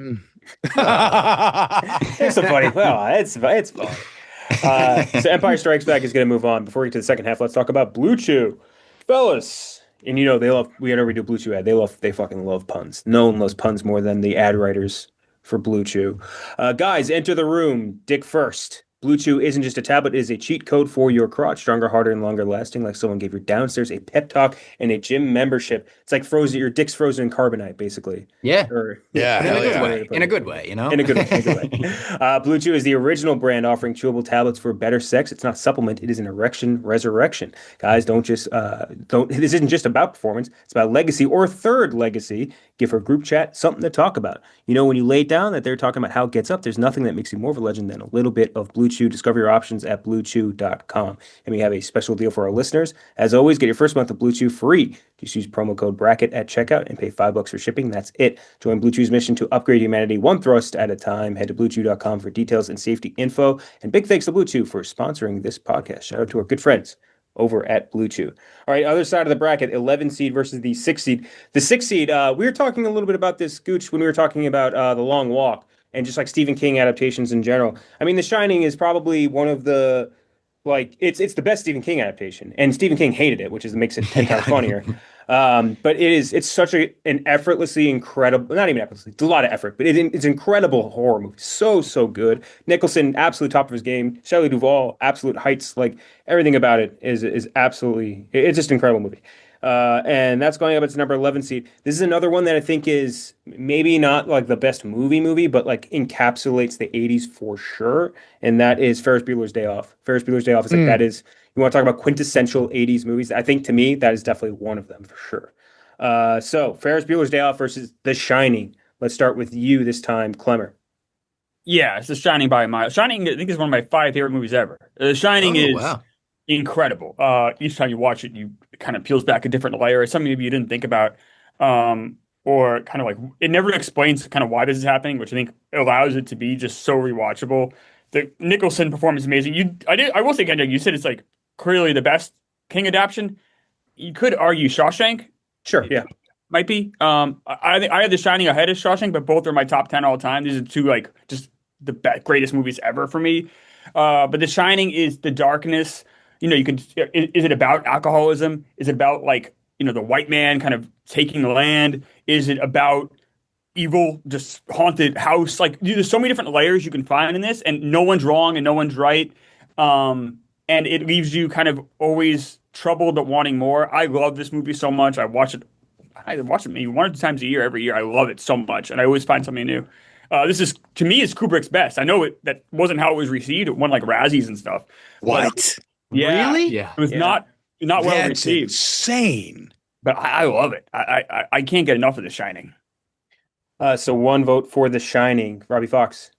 It's a funny. Well, it's funny. So Empire Strikes Back is going to move on. Before we get to the second half, let's talk about Blue Chew, fellas. And you know they love. Whenever we do Blue Chew ad, they fucking love puns. No one loves puns more than the ad writers for Blue Chew. Guys, enter the room. Dick first. Blue Chew isn't just a tablet, it is a cheat code for your crotch. Stronger, harder, and longer lasting, like someone gave your downstairs a pep talk and a gym membership. It's like frozen, your dick's frozen in carbonite, basically. Yeah. Yeah, In a good yeah. way. In a good way, you know? In a good way. Blue Chew is the original brand offering chewable tablets for better sex. It's not a supplement, it is an erection resurrection. Guys, this isn't just about performance, it's about legacy or third legacy. Give her group chat something to talk about. You know, when you lay it down that they're talking about how it gets up, there's nothing that makes you more of a legend than a little bit of Blue Chew. Discover your options at bluechew.com. And we have a special deal for our listeners. As always, get your first month of Blue Chew free. Just use promo code BRACKET at checkout and pay $5 for shipping. That's it. Join Blue Chew's mission to upgrade humanity one thrust at a time. Head to bluechew.com for details and safety info. And big thanks to Blue Chew for sponsoring this podcast. Shout out to our good friends over at Blue Chew. All right, other side of the bracket, 11 seed versus the 6 seed. The 6 seed, we were talking a little bit about this, Gooch, when we were talking about The Long Walk and just like Stephen King adaptations in general. I mean, The Shining is probably one of the, like, it's the best Stephen King adaptation. And Stephen King hated it, which makes it 10 times funnier. But it's such an effortlessly incredible, not even effortlessly, it's a lot of effort, but it's an incredible horror movie. So good. Nicholson, absolute top of his game. Shelley Duvall, absolute heights. Like everything about it is absolutely, it's just an incredible movie. And that's going up. It's number 11 seed. This is another one that I think is maybe not like the best movie, but like encapsulates the 80s for sure. And that is Ferris Bueller's Day Off. Ferris Bueller's Day Off is like, that is, you want to talk about quintessential 80s movies? I think to me, that is definitely one of them for sure. So Ferris Bueller's Day Off versus The Shining. Let's start with you this time, Klemmer. Yeah, it's The Shining by a mile. Shining, I think, is one of my 5 favorite movies ever. The Shining is incredible. Each time you watch it, it kind of peels back a different layer. It's something maybe you didn't think about, or kind of like it never explains kind of why this is happening, which I think allows it to be just so rewatchable. The Nicholson performance is amazing. I will say, Kenjac, you said it's like clearly the best King adaptation. You could argue Shawshank. Sure, yeah. Might be. I had The Shining ahead of Shawshank, but both are my top 10 all time. These are two like just the greatest movies ever for me. But The Shining is the darkness. You know, is it about alcoholism? Is it about like, you know, the white man kind of taking the land? Is it about evil, just haunted house? Like, there's so many different layers you can find in this, and no one's wrong and no one's right. And it leaves you kind of always troubled but wanting more. I love this movie so much. I watch it maybe 1 or 2 times a year every year. I love it so much, and I always find something new. This is, to me, is Kubrick's best. I know that wasn't how it was received. It won like Razzies and stuff. What? Yeah, Really? Yeah. It was not well That's received. insane. But I love it. I can't get enough of The Shining. So 1 vote for The Shining. Robbie Fox.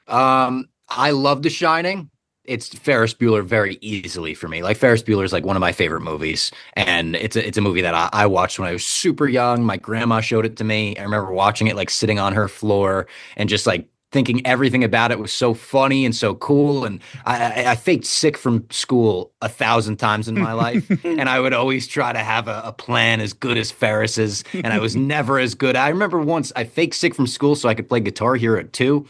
I love The Shining. It's Ferris Bueller very easily for me. Like Ferris Bueller is like one of my favorite movies, and it's a movie that I watched when I was super young. My grandma showed it to me. I remember watching it like sitting on her floor and just like thinking everything about it was so funny and so cool. And I faked sick from school 1,000 times in my life, and I would always try to have a plan as good as Ferris's, and I was never as good. I remember once I faked sick from school so I could play Guitar Hero 2.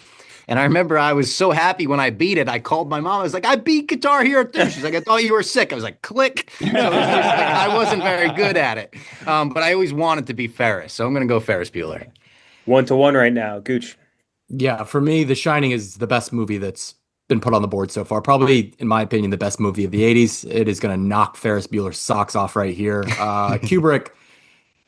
And I remember I was so happy when I beat it. I called my mom. I was like, I beat Guitar Hero 2. She's like, I thought you were sick. I was like, click. So it was just like, I wasn't very good at it. But I always wanted to be Ferris. So I'm going to go Ferris Bueller. 1-1 right now. Gooch. Yeah, for me, The Shining is the best movie that's been put on the board so far. Probably, in my opinion, the best movie of the 80s. It is going to knock Ferris Bueller's socks off right here. Kubrick,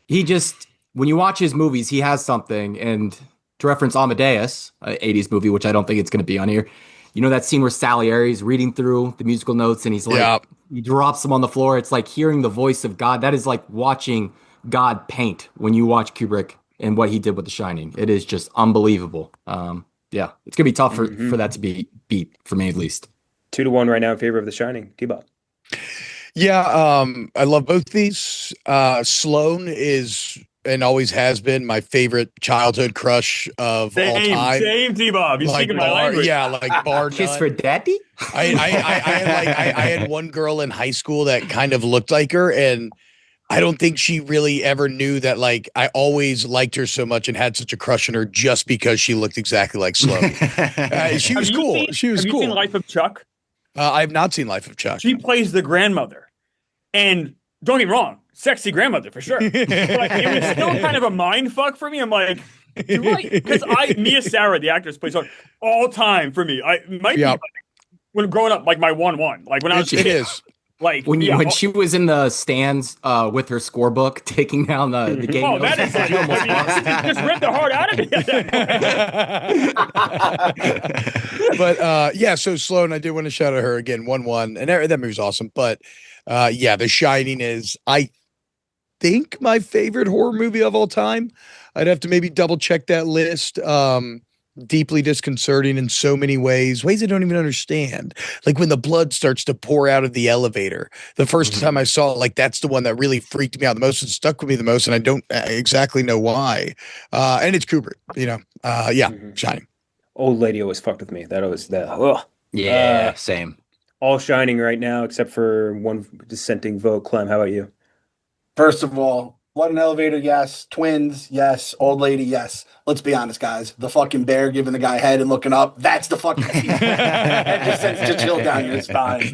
he just, when you watch his movies, he has something. And to reference Amadeus, a 80s movie, which I don't think it's going to be on here, you know that scene where Salieri's reading through the musical notes and he's like, Yeah. he drops them on the floor. It's like hearing the voice of God. That is like watching God paint when you watch Kubrick and what he did with The Shining. It is just unbelievable. Yeah, it's gonna be tough for that to be beat for me at least. 2-1 right now in favor of The Shining. Tbob. Yeah, I love both these. Sloane is and always has been my favorite childhood crush of all time. Same, Tbob. You Like speaking my bar, language. yeah, like bar Kiss none. for Daddy? I had one girl in high school that kind of looked like her, and I don't think she really ever knew that. Like, I always liked her so much and had such a crush on her just because she looked exactly like Sloane. She was cool. She was Have you cool. seen Life of Chuck? I have not seen Life of Chuck. She plays the grandmother. And don't get me wrong, sexy grandmother for sure. But it was still kind of a mind fuck for me. I'm like, because Mia Sarah, the actress, plays her all time for me. I might be like, when growing up, like my 1-1. Like when I was a It kid. is. Like When she was in the stands with her scorebook taking down the game. Oh, that is just ripped the heart out of me at that point. But yeah, so Sloane, I did want to shout at her again, 1-1, and that movie's awesome. But yeah, The Shining is, I think, my favorite horror movie of all time. I'd have to maybe double check that list. Deeply disconcerting in so many ways I don't even understand. Like when the blood starts to pour out of the elevator. The first time I saw it, like that's the one that really freaked me out the most and stuck with me the most, and I don't exactly know why. And it's Kubrick, you know. Yeah, Shining. Old lady always fucked with me. That was that. Ugh. Yeah, same. All Shining right now, except for one dissenting vote. Clem, how about you? First of all, Blood in an Elevator, yes. Twins, yes. Old Lady, yes. Let's be honest, guys. The fucking bear giving the guy a head and looking up, that's the fucking that just sends to chill down your spine.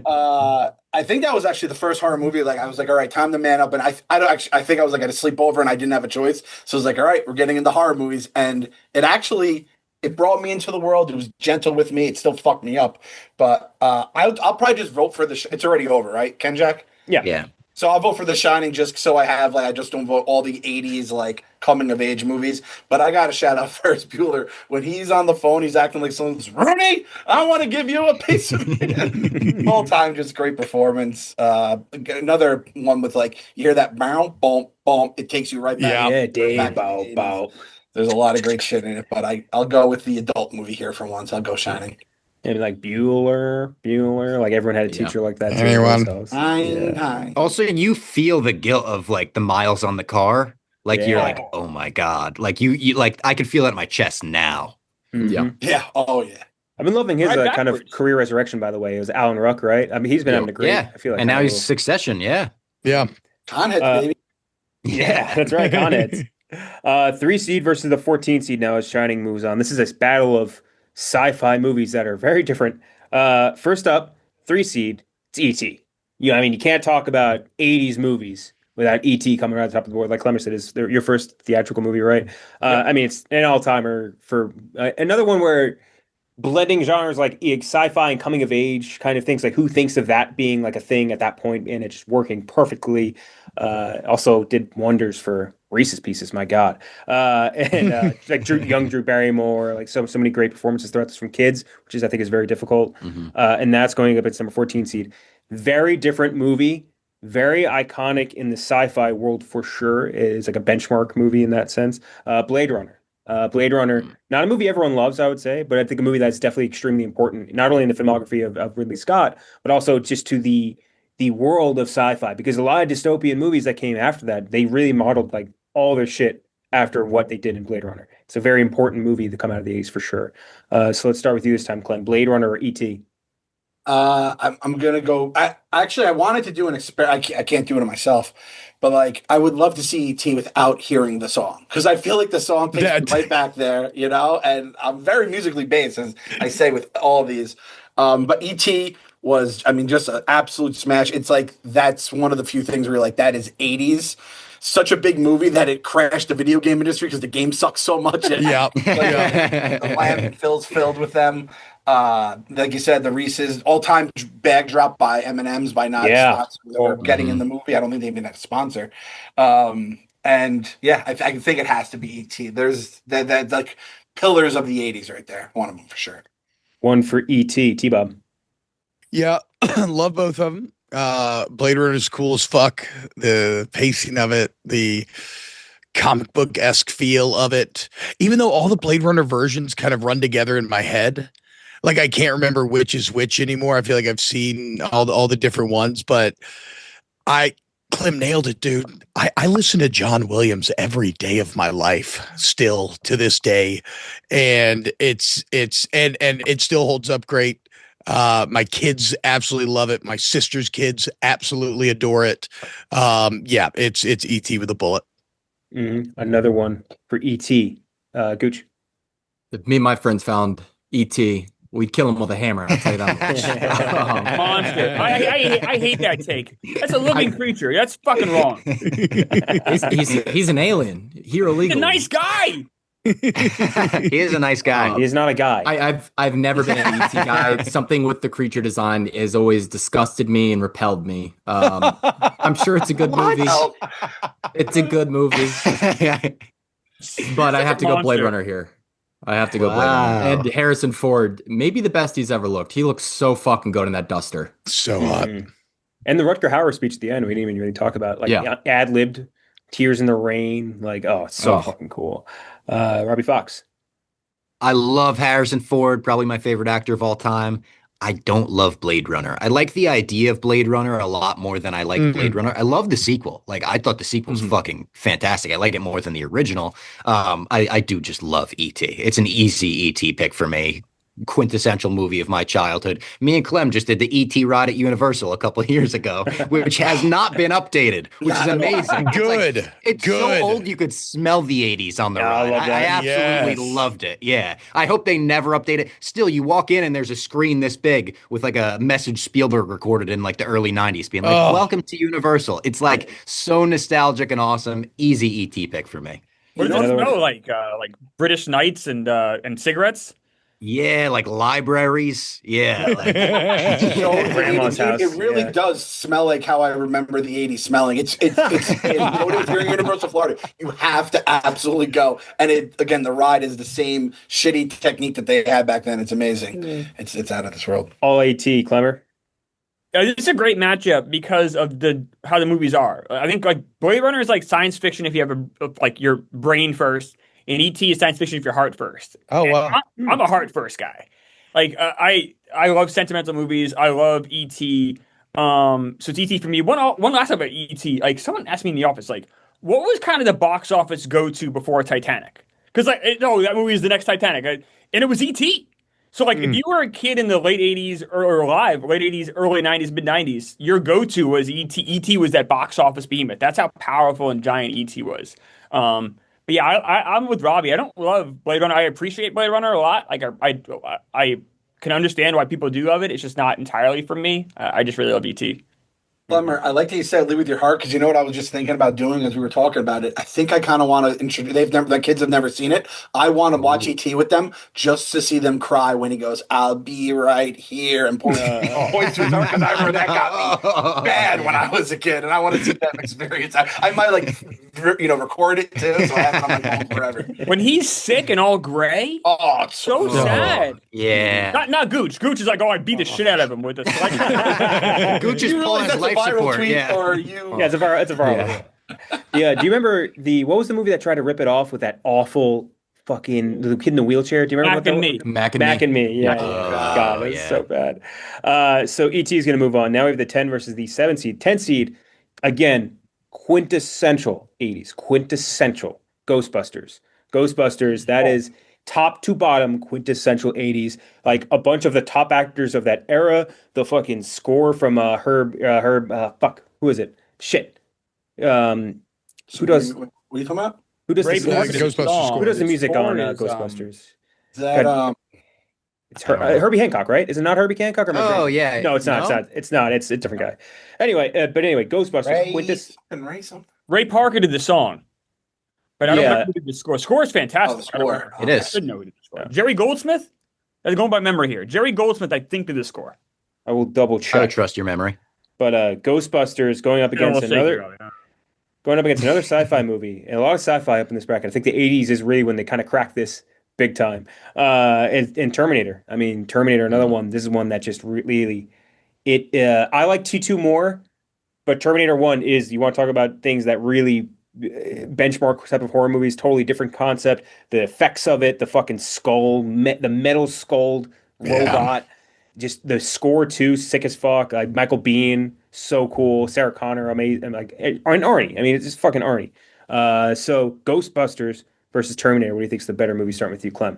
I think that was actually the first horror movie. Like I was like, all right, time to man up. And I think I was like at a sleepover and I didn't have a choice. So I was like, all right, we're getting into horror movies. And it brought me into the world. It was gentle with me. It still fucked me up. But I'll probably just vote for it's already over, right, Kenjac? Yeah. So I'll vote for The Shining just so I have, like, I just don't vote all the 80s, like, coming-of-age movies. But I got to shout out Ferris Bueller. When he's on the phone, he's acting like someone's, Rooney, I want to give you a piece of it. All-time, just great performance. Another one with, like, you hear that bow, boom, boom. It takes you right back. Yeah, Dave, back to bow, the 80s. bow. There's a lot of great shit in it, but I'll go with the adult movie here for once. I'll go Shining. And like Bueller, like everyone had a teacher like that. Too. Anyone? Hi. Also, you feel the guilt of like the miles on the car. Like you're like, oh my God. Like you like I can feel it in my chest now. Yeah. Yeah. Oh yeah. I've been loving his kind of career resurrection, by the way. It was Alan Ruck, right? I mean, he's been having a great, I feel like. And now he's Succession, yeah. Yeah. Conheads, baby. Yeah, that's right, Conheads. 3 seed versus the 14 seed now as Shining moves on. This is a battle of sci-fi movies that are very different. First up, 3 seed, it's E.T. I mean, you can't talk about 80s movies without E.T. coming around the top of the board. Like Klemmer said, is your first theatrical movie, right? I mean, it's an all-timer for another one where blending genres like sci-fi and coming of age kind of things, like who thinks of that being like a thing at that point, and it's working perfectly. Also did wonders for Reese's Pieces, my God. And like young Drew Barrymore, like so many great performances throughout this from kids, which is I think is very difficult. And that's going up at number 14 seed. Very different movie, very iconic in the sci-fi world for sure. It is like a benchmark movie in that sense. Blade Runner. Blade Runner, not a movie everyone loves, I would say, but I think a movie that's definitely extremely important, not only in the filmography of Ridley Scott, but also just to the world of sci-fi, because a lot of dystopian movies that came after that, they really modeled like all their shit after what they did in Blade Runner. It's a very important movie to come out of the 80s for sure. So let's start with you this time, Clem. Blade Runner or E.T.? I'm gonna go. I wanted to do an experiment. I can't do it myself, but like I would love to see E.T. without hearing the song, because I feel like the song takes me right back there, you know. And I'm very musically based, as I say with all of these. But E.T. was, I mean, just an absolute smash. It's like that's one of the few things where you're like, that is 80s. such a big movie that it crashed the video game industry because the game sucks so much. Yeah. The landfills filled with them. Like you said, the Reese's all-time bag drop by M&M's by not sponsored or getting in the movie. I don't think they even had a sponsor. And yeah, I think it has to be E.T. There's that like pillars of the 80s right there. One of them for sure. One for E.T. Tbob. Yeah, love both of them. Blade Runner is cool as fuck. The pacing of it, the comic book-esque feel of it. Even though all the Blade Runner versions kind of run together in my head, like I can't remember which is which anymore. I feel like I've seen all the different ones, but Clem nailed it, dude. I listen to John Williams every day of my life, still to this day, and it still holds up great. My kids absolutely love it. My sister's kids absolutely adore it. Yeah, it's E.T. with a bullet. Another one for E.T. Gooch. If me and my friends found E.T., we'd kill him with a hammer. I'll tell you that much. Monster. I hate that take. That's a living creature. That's fucking wrong. He's an alien. Here illegally. He's a nice guy. He is a nice guy. He's not a guy. I've never been an ET guy. Something with the creature design has always disgusted me and repelled me. I'm sure it's a good movie. It's a good movie. But I have to go Blade Runner here. I have to go Blade Runner. And Harrison Ford, maybe the best he's ever looked. He looks so fucking good in that duster. So hot. And the Rutger Hauer speech at the end, we didn't even really talk about. Like ad-libbed, tears in the rain. Like, it's so fucking cool. Robbie Fox. I love Harrison Ford, probably my favorite actor of all time. I don't love Blade Runner. I like the idea of Blade Runner a lot more than I like Blade Runner. I love the sequel. Like, I thought the sequel was fucking fantastic. I like it more than the original. I do just love E.T. It's an easy E.T. pick for me. Quintessential movie of my childhood. Me and Clem just did the E.T. ride at Universal a couple of years ago, which has not been updated, which is amazing. Good. It's so old you could smell the 80s on the ride. I absolutely loved it. Yeah. I hope they never update it. Still, you walk in and there's a screen this big with like a message Spielberg recorded in like the early 90s being like, welcome to Universal. It's like so nostalgic and awesome. Easy E.T. pick for me. What does it smell like? Like British Knights and cigarettes? Yeah, like libraries. Yeah. Grandma's house. It really does smell like how I remember the 80s smelling. It's if you're in Universal Florida, you have to absolutely go. And again, the ride is the same shitty technique that they had back then. It's amazing. It's out of this world. All A.T. Klemmer. It's a great matchup because of how the movies are. I think like Blade Runner is like science fiction if you have like your brain first. And E.T. is science fiction if your heart first. Oh, wow. I'm a heart first guy. Like, I love sentimental movies. I love E.T. So it's E.T. for me. One last thing about E.T. Like, someone asked me in the office, like, what was kind of the box office go-to before Titanic? Because, like, no, that movie is the next Titanic. And it was E.T. So, like, if you were a kid in the late 80s or alive, late 80s, early 90s, mid-90s, your go-to was E.T. E.T. was that box office behemoth. That's how powerful and giant E.T. was. But yeah, I'm with Robbie. I don't love Blade Runner. I appreciate Blade Runner a lot. Like I can understand why people do love it. It's just not entirely for me. I just really love E.T. Klemmer, I like that you said "Live with your heart" because you know what I was just thinking about doing as we were talking about it. I think I kind of want to introduce. The kids have never seen it. I want to watch ET with them just to see them cry when he goes, "I'll be right here," and points to his heart because I remember that got me bad when I was a kid, and I want to see that experience. I might record it too, so I have it on my phone forever. When he's sick and all gray, it's so sad. Yeah, not Gooch. Gooch is like, I beat the shit out of him with this. Gooch is pulling his life support. Or you? Yeah, it's a viral. Yeah. Do you remember what was the movie that tried to rip it off with that awful fucking the kid in the wheelchair? Do you remember Mac and Me? Yeah. God, it was so bad. So E.T. is going to move on. Now we have the 10 versus the 7 seed. 10 seed, again, quintessential 80s, quintessential Ghostbusters. That is top to bottom quintessential 80s. Like a bunch of the top actors of that era. The fucking score from Herb. Who is it? Shit. Who does? What are you talking about? Who does the Ghostbusters score? Who does the music on Ghostbusters? Is that It's Herbie Hancock, right? Is it not Herbie Hancock? Or yeah. No, it's not. It's not. It's a different guy. Anyway, Ghostbusters. Ray something. Ray Parker did the song, but I don't Yeah. remember who did the score. Score is fantastic. Oh, the score. It I is. should know who did the score. Jerry Goldsmith? I'm going by memory here. Jerry Goldsmith, I think, did the score. I will double I would check. trust your memory. But Ghostbusters going up against another sci-fi movie, and a lot of sci-fi up in this bracket. I think the 80s is really when they kind of cracked this big time. And Terminator. I mean, Terminator, another one. This is one that just really I like T2 more, but Terminator 1 is, you want to talk about things that really benchmark type of horror movies, totally different concept. The effects of it, the fucking skull, the metal skulled robot, just the score too, sick as fuck. Like Michael Biehn, so cool. Sarah Connor, amazing. And like and Arnie. I mean, it's just fucking Arnie. So Ghostbusters versus Terminator. What do you think is the better movie? Starting with you, Clem.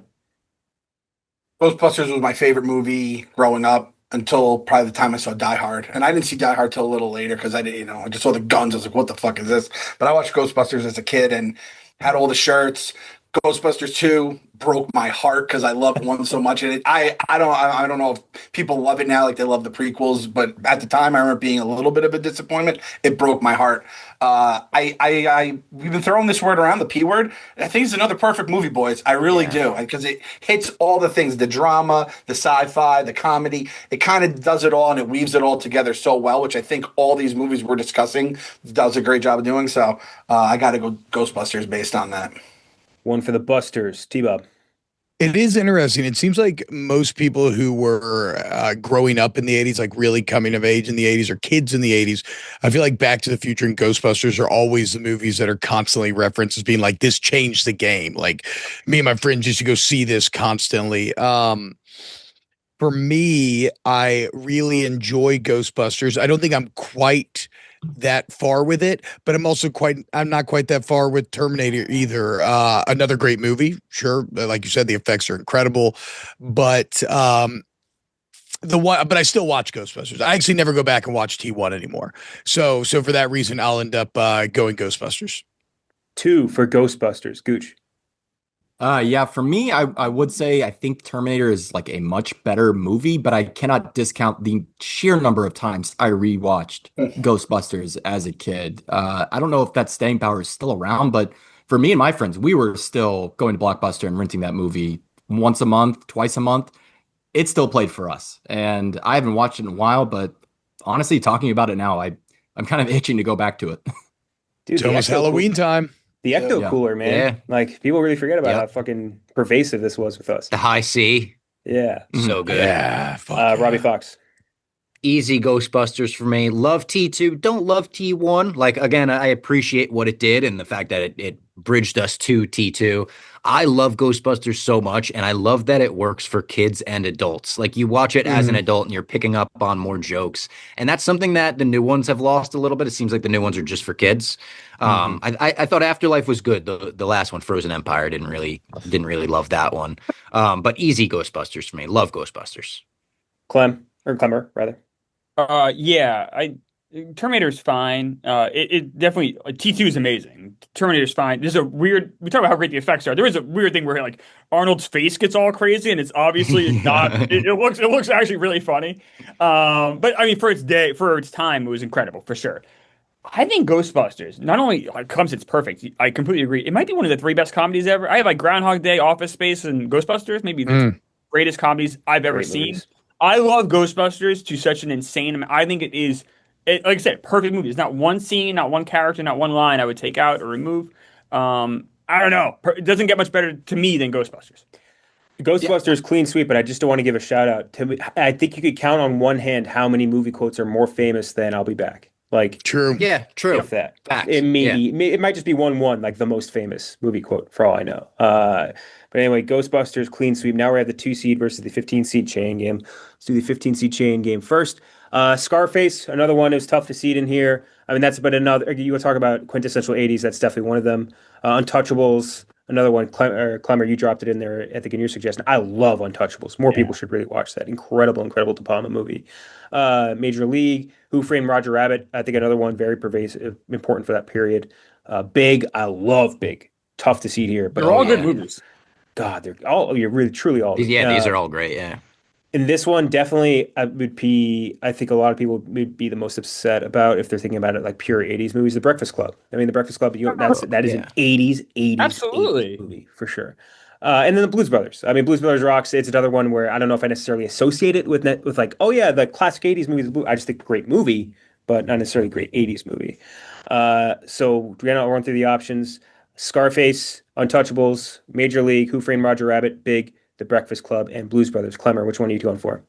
Ghostbusters was my favorite movie growing up until probably the time I saw Die Hard. And I didn't see Die Hard till a little later because I didn't, I just saw the guns. I was like, what the fuck is this? But I watched Ghostbusters as a kid and had all the shirts. Ghostbusters 2 broke my heart because I loved one so much. And I don't know if people love it now like they love the prequels, but at the time I remember being a little bit of a disappointment. It broke my heart. We've been throwing this word around, the P word. I think it's another perfect movie, boys. I really do, because it hits all the things, the drama, the sci-fi, the comedy. It kind of does it all and it weaves it all together so well, which I think all these movies we're discussing does a great job of doing. So I got to go Ghostbusters based on that. One for the Busters, Tbob. It is interesting. It seems like most people who were growing up in the 80s, like really coming of age in the 80s or kids in the 80s, I feel like Back to the Future and Ghostbusters are always the movies that are constantly referenced as being like, this changed the game. Like me and my friends used to go see this constantly. For me, I really enjoy Ghostbusters. I don't think I'm quite that far with it, but I'm not quite that far with Terminator either. Another great movie, sure. Like you said, the effects are incredible, but but I still watch Ghostbusters. I actually never go back and watch T1 anymore. So for that reason, I'll end up going Ghostbusters. 2 for Ghostbusters, Gooch. Yeah, for me, I would say I think Terminator is like a much better movie, but I cannot discount the sheer number of times I rewatched Ghostbusters as a kid. I don't know if that staying power is still around, but for me and my friends, we were still going to Blockbuster and renting that movie once a month, twice a month. It still played for us, and I haven't watched it in a while, but honestly, talking about it now, I'm kind of itching to go back to it. Dude, It's almost Halloween time. The ecto cooler, man. Yeah. Like people really forget about how fucking pervasive this was with us. The high C. Yeah. So good. Yeah. Robbie Fox. Easy Ghostbusters for me. Love T2. Don't love T1. Like, again, I appreciate what it did and the fact that it bridged us to T2. I love Ghostbusters so much, and I love that it works for kids and adults. Like, you watch it as an adult and you're picking up on more jokes. And that's something that the new ones have lost a little bit. It seems like the new ones are just for kids. I thought Afterlife was good. The last one, Frozen Empire, didn't really love that one. But easy Ghostbusters for me. Love Ghostbusters. Klemmer, rather. Terminator's fine. It definitely T2 is amazing. Terminator's fine. We talk about how great the effects are. There is a weird thing where like Arnold's face gets all crazy and it's obviously not it looks actually really funny. But I mean for its time it was incredible for sure. I think Ghostbusters not only comes it's perfect. I completely agree. It might be one of the 3 best comedies ever. I have like Groundhog Day, Office Space, and Ghostbusters, maybe the greatest comedies I've ever seen. Movies. I love Ghostbusters to such an insane amount. I think it is, like I said, perfect movie. There's not one scene, not one character, not one line I would take out or remove. I don't know. It doesn't get much better to me than Ghostbusters. Ghostbusters clean sweep, but I just don't want to give a shout out to. I think you could count on one hand how many movie quotes are more famous than "I'll be back." Like True. Yeah, true. if that. Facts. It might just be one like the most famous movie quote for all I know. But anyway, Ghostbusters clean sweep. Now we have the 2 seed versus the 15 seed chain game. Let's do the 15 seed chain game first. Scarface, another one. It was tough to seed in here. I mean, that's but another. You would talk about quintessential 80s. That's definitely one of them. Untouchables, another one. Klemmer, you dropped it in there. I think in your suggestion. I love Untouchables. More people should really watch that. Incredible De Palma movie. Major League, Who Framed Roger Rabbit. I think another one very pervasive, important for that period. Big, I love Big. Tough to seed here, but They're all good movies. God, they're all. You're really truly all. These are all great. Yeah. And this one definitely would be, I think a lot of people would be the most upset about if they're thinking about it like pure 80s movies, The Breakfast Club. I mean, The Breakfast Club, that is an Yeah. 80s Absolutely. movie for sure. And then The Blues Brothers. I mean, Blues Brothers rocks. It's another one where I don't know if I necessarily associate it with like, oh yeah, the classic 80s movies. I just think great movie, but not necessarily great 80s movie. So we're gonna run through the options. Scarface, Untouchables, Major League, Who Framed Roger Rabbit, Big, The Breakfast Club, and Blues Brothers. Clemmer, which one are you going for?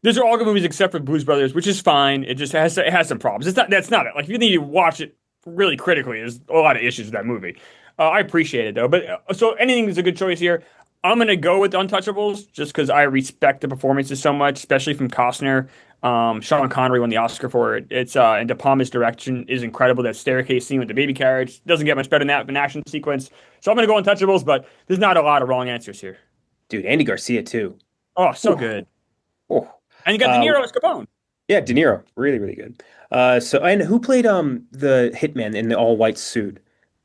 These are all good movies except for Blues Brothers, which is fine. It just has some problems. That's not it. Like if you need to watch it really critically, there's a lot of issues with that movie. I appreciate it though. But so anything is a good choice here. I'm gonna go with Untouchables just because I respect the performances so much, especially from Costner. Sean Connery won the Oscar for it. It's and De Palma's direction is incredible. That staircase scene with the baby carriage doesn't get much better than that of an action sequence. So I'm gonna go Untouchables, but there's not a lot of wrong answers here. Dude, Andy Garcia too. Oh, so Ooh. good. Oh. And you got De Niro as Capone. Yeah, De Niro, really, really good. So and who played the hitman in the all white suit?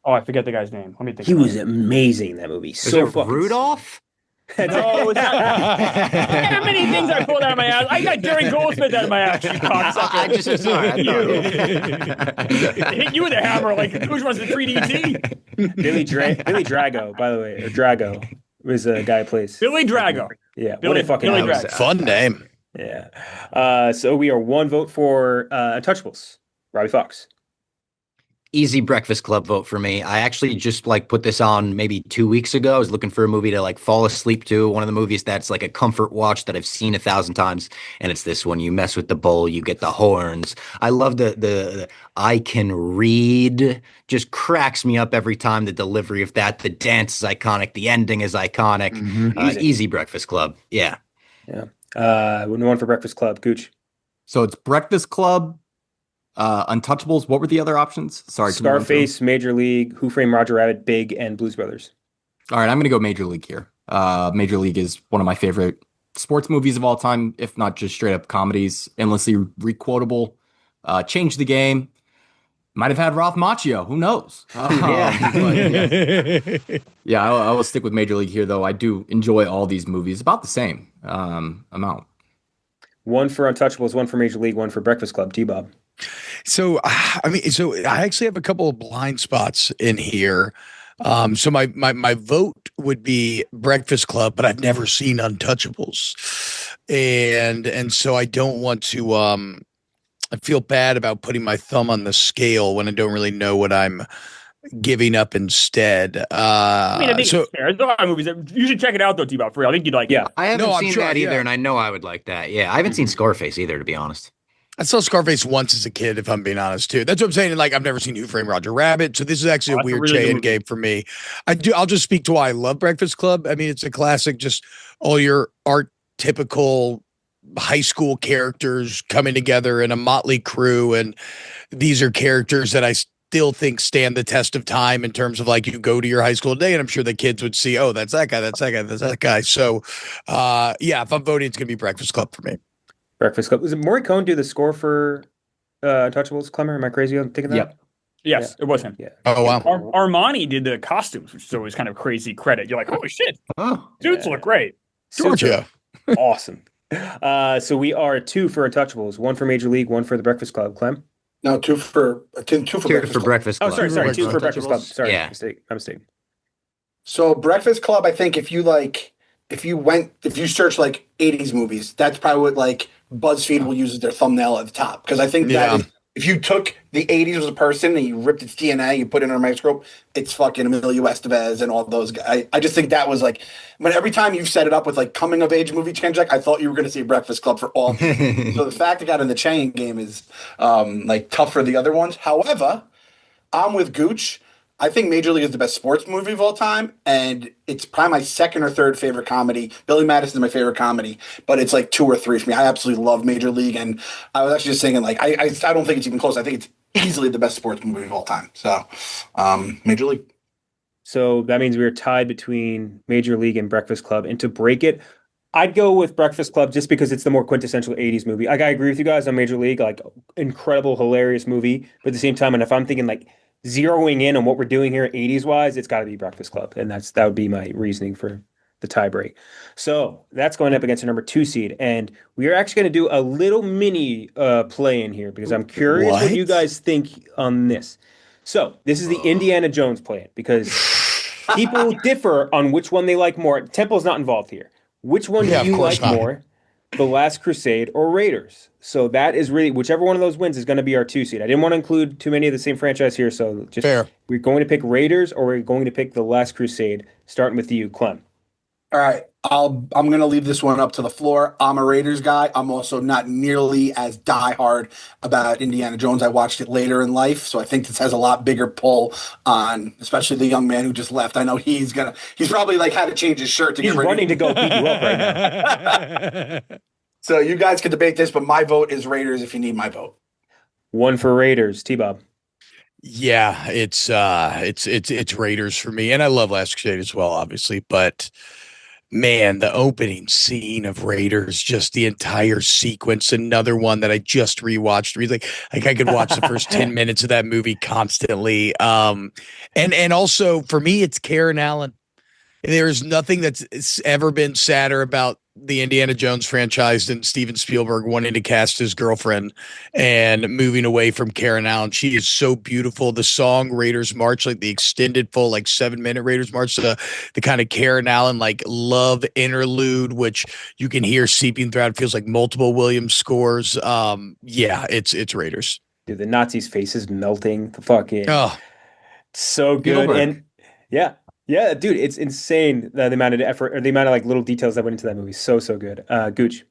Oh, I forget the guy's name. Let me think. He was amazing in that movie. Is So it fucking Rudolph? No, it's not. There are many things I pulled out of my ass. I got Jerry Goldsmith out of my ass, you cocksucker. I just sorry. I thought Hit you with a hammer like Gooch wants to 3DT. Billy Drago, by the way, or Drago was a guy who plays. Billy Drago. Yeah, Billy- what a fucking Billy name. Drago. Fun name. Yeah. So we are one vote for Untouchables. Robbie Fox. easy Breakfast Club vote for me. I actually just like put this on maybe 2 weeks ago. I was looking for a movie to like fall asleep to. One of the movies that's like a comfort watch that I've seen 1,000 times, and it's this one. You mess with the bowl, you get the horns. I love the I can read. Just cracks me up every time. The delivery of that, the dance is iconic, the ending is iconic. Easy Breakfast Club, yeah. One for Breakfast Club, Gooch. So it's Breakfast Club, Untouchables. What were the other options? Sorry. can you run through? Scarface, Major League, Who Framed Roger Rabbit, Big, and Blues Brothers. All right, I'm going to go Major League here. Major League is one of my favorite sports movies of all time, if not just straight up comedies. Endlessly requotable. Changed the game. Might have had Ralph Macchio. Who knows? Yeah, I will stick with Major League here, though. I do enjoy all these movies about the same amount. One for Untouchables, one for Major League, one for Breakfast Club. Tbob. So I actually have a couple of blind spots in here. So my vote would be Breakfast Club, but I've never seen Untouchables, and so I don't want to. I feel bad about putting my thumb on the scale when I don't really know what I'm giving up instead. I think it's fair. There's a lot of movies that you should check it out though, Tbob. For real, I think you'd like. Yeah, I haven't No, I'm seen sure, that either, yeah. and I know I would like that. Yeah, I haven't seen Scarface either, to be honest. I saw Scarface once as a kid, if I'm being honest, too. That's what I'm saying. Like, I've never seen Who Framed Roger Rabbit, so this is actually a That's a weird really good Cheah movie. game for me. I'll just speak to why I love Breakfast Club. I mean, it's a classic, just all your typical high school characters coming together in a motley crew, and these are characters that I still think stand the test of time in terms of like you go to your high school day, and I'm sure the kids would see, oh, that's that guy, that's that guy, that's that guy. So, yeah, if I'm voting, it's gonna be Breakfast Club for me. Breakfast Club. Was it Morricone do the score for Untouchables? Clemmer, am I crazy on thinking that? Yep. Yes, it was him. Yeah. Oh wow. Armani did the costumes, which is always kind of crazy credit. You're like, holy shit, Oh, dudes look great. Georgia. Awesome. So we are two for Untouchables, one for Major League, one for the Breakfast Club. Clem? No, two for Two Breakfast for Club. Breakfast Oh, Club. sorry, two for Untouchables. Breakfast Club. Sorry, Yeah. my mistake. So Breakfast Club, I think if you search like 80s movies, that's probably what like BuzzFeed will use as their thumbnail at the top. Because I think Yeah. if you took the 80s as a person and you ripped its DNA, you put it in a microscope, it's fucking Emilio Estevez and all those guys. I just think that was like, when every time you've set it up with like coming of age movie Kenjac, I thought you were going to see Breakfast Club for all. So the fact it got in the chain game is like tough for the other ones. However, I'm with Gooch. I think Major League is the best sports movie of all time, and it's probably my second or third favorite comedy. Billy Madison is my favorite comedy, but it's like 2 or 3 for me. I absolutely love Major League, and I was actually just saying, like, I don't think it's even close. I think it's easily the best sports movie of all time. So, Major League. So that means we are tied between Major League and Breakfast Club. And to break it, I'd go with Breakfast Club just because it's the more quintessential 80s movie. Like, I agree with you guys on Major League, like incredible, hilarious movie. But at the same time, and if I'm thinking like zeroing in on what we're doing here 80s wise, it's got to be Breakfast Club. And that would be my reasoning for the tie break. So that's going up against a number 2 seed. And we are actually going to do a little mini play in here because I'm curious what you guys think on this. So this is the Indiana Jones play because people differ on which one they like more. Temple's not involved here. Which one do you like more? The Last Crusade or Raiders? So that is really whichever one of those wins is going to be our 2 seed. I didn't want to include too many of the same franchise here, so just fair. We're going to pick Raiders or we're going to pick The Last Crusade. Starting with you, Clem. All right, I'm going to leave this one up to the floor. I'm a Raiders guy. I'm also not nearly as diehard about Indiana Jones. I watched it later in life, so I think this has a lot bigger pull on, especially the young man who just left. I know he's probably like had to change his shirt to get ready. He's running to go beat you up right now. So you guys can debate this, but my vote is Raiders if you need my vote. One for Raiders, Tbob. Yeah, it's Raiders for me, and I love Last Crusade as well, obviously, but. Man, the opening scene of Raiders, just the entire sequence, another one that I just rewatched. Like I could watch the first 10 minutes of that movie constantly. And also for me, it's Karen Allen. There's nothing that's ever been sadder about the Indiana Jones franchise than Steven Spielberg wanting to cast his girlfriend and moving away from Karen Allen. She is so beautiful. The song Raiders March, like the extended full, like 7-minute Raiders March, the kind of Karen Allen, like love interlude, which you can hear seeping throughout. It feels like multiple Williams scores. Yeah, it's Raiders. Dude, the Nazis' faces melting. The fucking so good. Spielberg. And yeah, dude, it's insane the amount of effort or the amount of like little details that went into that movie. So good. Gooch.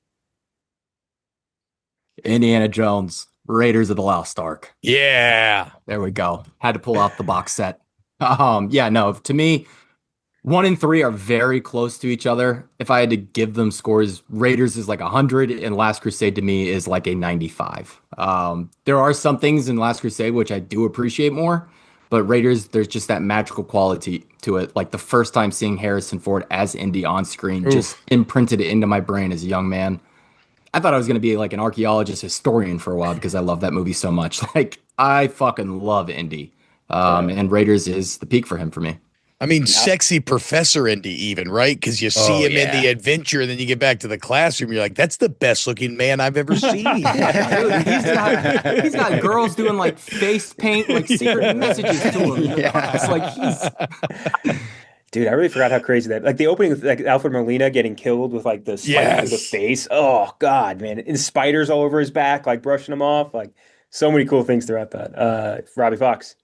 Indiana Jones, Raiders of the Lost Ark. Yeah. There we go. Had to pull out the box set. To me, 1 and 3 are very close to each other. If I had to give them scores, Raiders is like 100 and Last Crusade to me is like a 95. There are some things in Last Crusade which I do appreciate more. But Raiders, there's just that magical quality to it. Like the first time seeing Harrison Ford as Indy on screen just imprinted it into my brain as a young man. I thought I was going to be like an archaeologist historian for a while because I love that movie so much. Like I fucking love Indy. And Raiders is the peak for him for me. I mean, sexy Professor Indy even, right? Because you see him in the adventure, and then you get back to the classroom, you're like, that's the best looking man I've ever seen. Dude, he's got girls doing like face paint, like secret messages to him. Yeah. It's like Dude, I really forgot how crazy that. Like the opening with like Alfred Molina getting killed with like the spikes to the face. Oh God, man! And spiders all over his back, like brushing him off. Like so many cool things throughout that. Robbie Fox.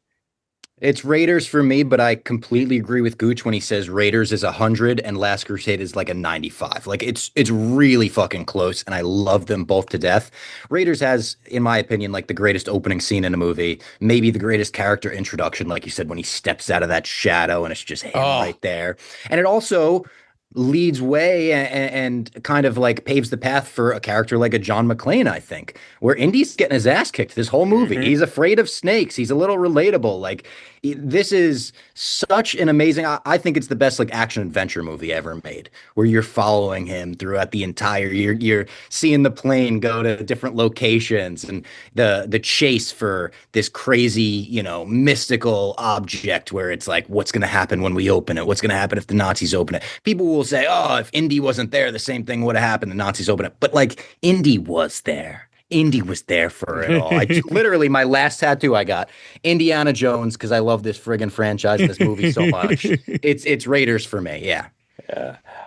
It's Raiders for me, but I completely agree with Gooch when he says Raiders is 100 and Last Crusade is like a 95. Like it's really fucking close, and I love them both to death. Raiders has, in my opinion, like the greatest opening scene in a movie, maybe the greatest character introduction, like you said, when he steps out of that shadow and it's just him right there. And it also leads way and kind of like paves the path for a character like a John McClane, I think, where Indy's getting his ass kicked this whole movie. Mm-hmm. He's afraid of snakes. He's a little relatable. Like this is such an amazing, I think it's the best like action adventure movie ever made, where you're following him throughout the entire year. You're seeing the plane go to different locations and the chase for this crazy, mystical object where it's like, what's going to happen when we open it? What's going to happen if the Nazis open it? People will say, oh, if Indy wasn't there, the same thing would have happened. The Nazis open it. But like Indy was there. Indy was there for it all. Literally, my last tattoo I got, Indiana Jones, because I love this friggin' franchise and this movie so much. It's Raiders for me, yeah.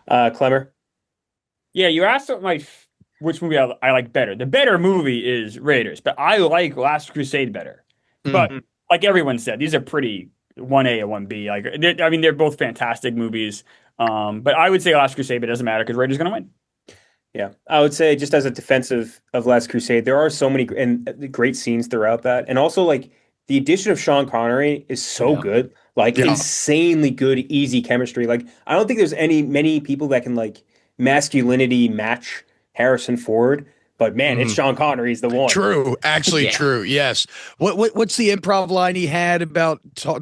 Klemmer? Yeah, you asked which movie I like better. The better movie is Raiders, but I like Last Crusade better. Mm-hmm. But like everyone said, these are pretty 1A and 1B. Like, they're both fantastic movies. But I would say Last Crusade, but it doesn't matter because Raiders are going to win. Yeah, I would say just as a defensive of Last Crusade, there are so many great scenes throughout that. And also, like, the addition of Sean Connery is so good. Like, insanely good, easy chemistry. Like, I don't think there's many people that can, like, masculinity match Harrison Ford. but man, it's Sean Connery's the one. True. Actually, true. Yes. What's the improv line he had about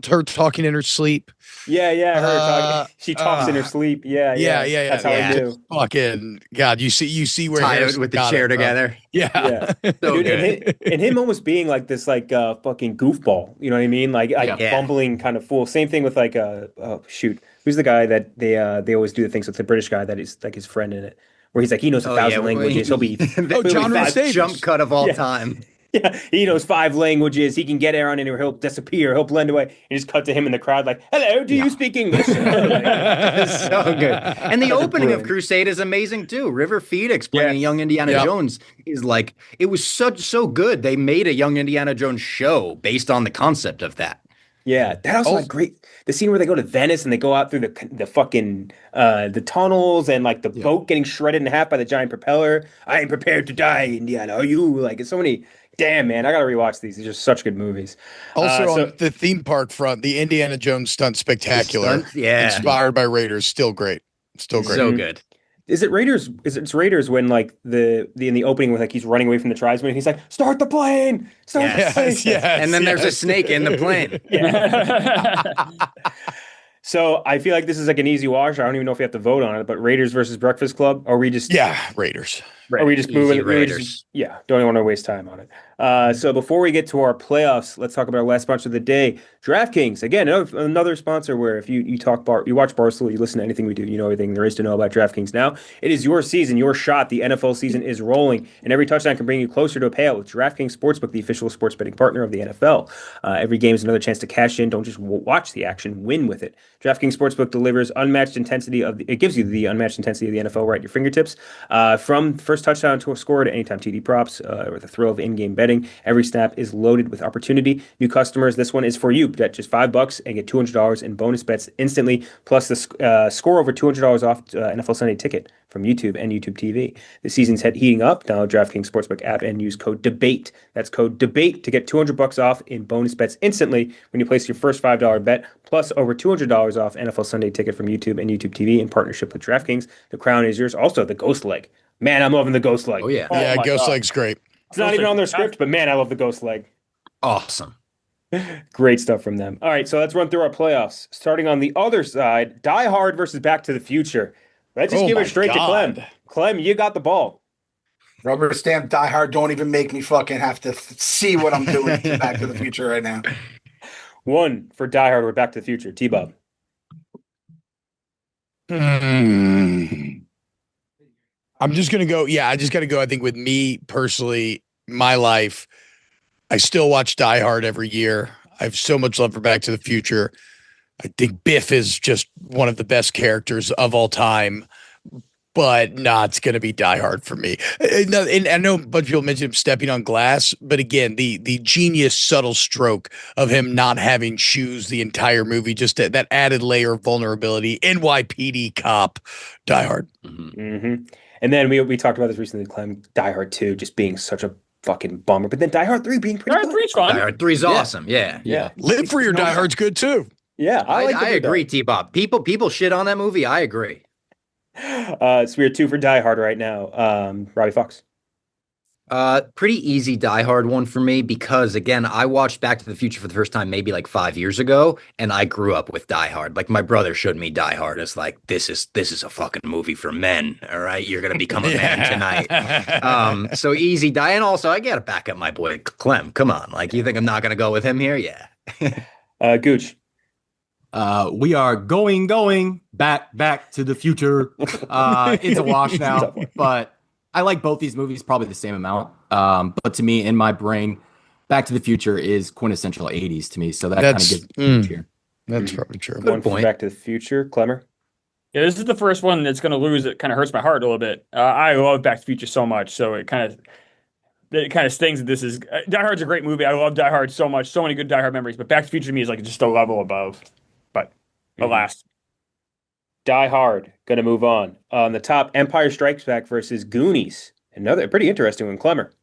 her talking in her sleep? Yeah, her talking. She talks in her sleep. Yeah. That's how I knew. Fucking God, you see where Tied Harrison with the got chair it from. together. Yeah. So Dude, good. and him almost being like this fucking goofball. You know what I mean? Like bumbling kind of fool. Same thing with like oh shoot, who's the guy that they always do the things with the British guy that is like his friend in it, where he's like he knows 1,000 languages. He'll be John Rhys Davies. Jump cut of all time. Yeah, he knows 5 languages. He can get around anywhere. He'll disappear. He'll blend away. And just cut to him in the crowd like, hello, do you speak English? So good. And the opening of Crusade is amazing too. River Phoenix playing young Indiana Jones is like, it was so good. They made a young Indiana Jones show based on the concept of that. Yeah, that also like great. The scene where they go to Venice and they go out through the fucking the tunnels and like the boat getting shredded in half by the giant propeller. I ain't prepared to die, Indiana. Are you? Like it's so many. Damn, man, I gotta rewatch these. These are such good movies. Also, on the theme park front, the Indiana Jones stunt spectacular. Inspired by Raiders, still great. Still great. So good. Is it Raiders? It's Raiders when like the in the opening with like he's running away from the tribesmen and he's like, start the plane, start the plane. Yes, and then there's a snake in the plane. So I feel like this is like an easy wash. I don't even know if we have to vote on it, but Raiders versus Breakfast Club, or we just Raiders. Are we just moving? Raiders. Don't want to waste time on it. So before we get to our playoffs, let's talk about our last sponsor of the day, DraftKings. Again, another sponsor where if you watch Barstool, you listen to anything we do, you know everything there is to know about DraftKings. Now it is your season, your shot. The NFL season is rolling, and every touchdown can bring you closer to a payout with DraftKings Sportsbook, the official sports betting partner of the NFL. Every game is another chance to cash in. Don't just watch the action, win with it. DraftKings Sportsbook delivers unmatched intensity it gives you the unmatched intensity of the NFL right at your fingertips. From first touchdown to a score to anytime TD props, or the thrill of in-game betting. Every snap is loaded with opportunity. New customers, this one is for you. Bet just $5 and get $200 in bonus bets instantly, plus the score over $200 off NFL Sunday ticket from YouTube and YouTube TV. The season's heating up. Download DraftKings Sportsbook app and use code DEBATE. That's code DEBATE to get $200 off in bonus bets instantly when you place your first $5 bet, plus over $200 off NFL Sunday ticket from YouTube and YouTube TV in partnership with DraftKings. The crown is yours. Also, the Ghost Leg. Man, I'm loving the Ghost Leg. Oh, yeah. Ghost Leg's great. It's not even on their script, but man, I love the Ghost Leg. Awesome. Great stuff from them. All right, so let's run through our playoffs. Starting on the other side, Die Hard versus Back to the Future. Let's just give it straight to Clem. Clem, you got the ball. Rubber stamp Die Hard. Don't even make me fucking have to see what I'm doing in Back to the Future right now. 1 for Die Hard or Back to the Future. Tbob. I'm just gonna go. Yeah, I just gotta go. I think with me personally, my life, I still watch Die Hard every year. I have so much love for Back to the Future. I think Biff is just one of the best characters of all time. But it's going to be Die Hard for me. And I know a bunch of people mentioned him stepping on glass, but again, the genius subtle stroke of him not having shoes the entire movie, just that added layer of vulnerability. NYPD cop, Die Hard. Mm-hmm. And then we talked about this recently, Clem, Die Hard 2 just being such a fucking bummer, but then Die Hard 3 being pretty good. Die Hard 3's fun. Die Hard 3's awesome. Yeah. Live for your Die Hard's good too. Yeah, I agree, Tbob. People shit on that movie. I agree. So we're 2 for Die Hard right now. Robbie Fox. Pretty easy Die Hard one for me because again, I watched Back to the Future for the first time maybe like 5 years ago, and I grew up with Die Hard. Like my brother showed me Die Hard. It's like this is a fucking movie for men. All right, you're gonna become a man tonight. So easy Die, and also I gotta back up my boy Clem. Come on, like you think I'm not gonna go with him here? Yeah. Gooch. We are going back to the future. It's a wash now, but I like both these movies probably the same amount. But to me, in my brain, Back to the Future is quintessential 80s to me. So that kind of gives me here. That's probably true. Good point. Back to the Future. Clemmer. Yeah, this is the first one that's going to lose. It kind of hurts my heart a little bit. I love Back to the Future so much, so it kind of stings that this is Die Hard's a great movie. I love Die Hard so much, so many good Die Hard memories. But Back to the Future to me is like just a level above. But alas, Die Hard. Going to move on. On the top, Empire Strikes Back versus Goonies. Another pretty interesting one, Clemmer.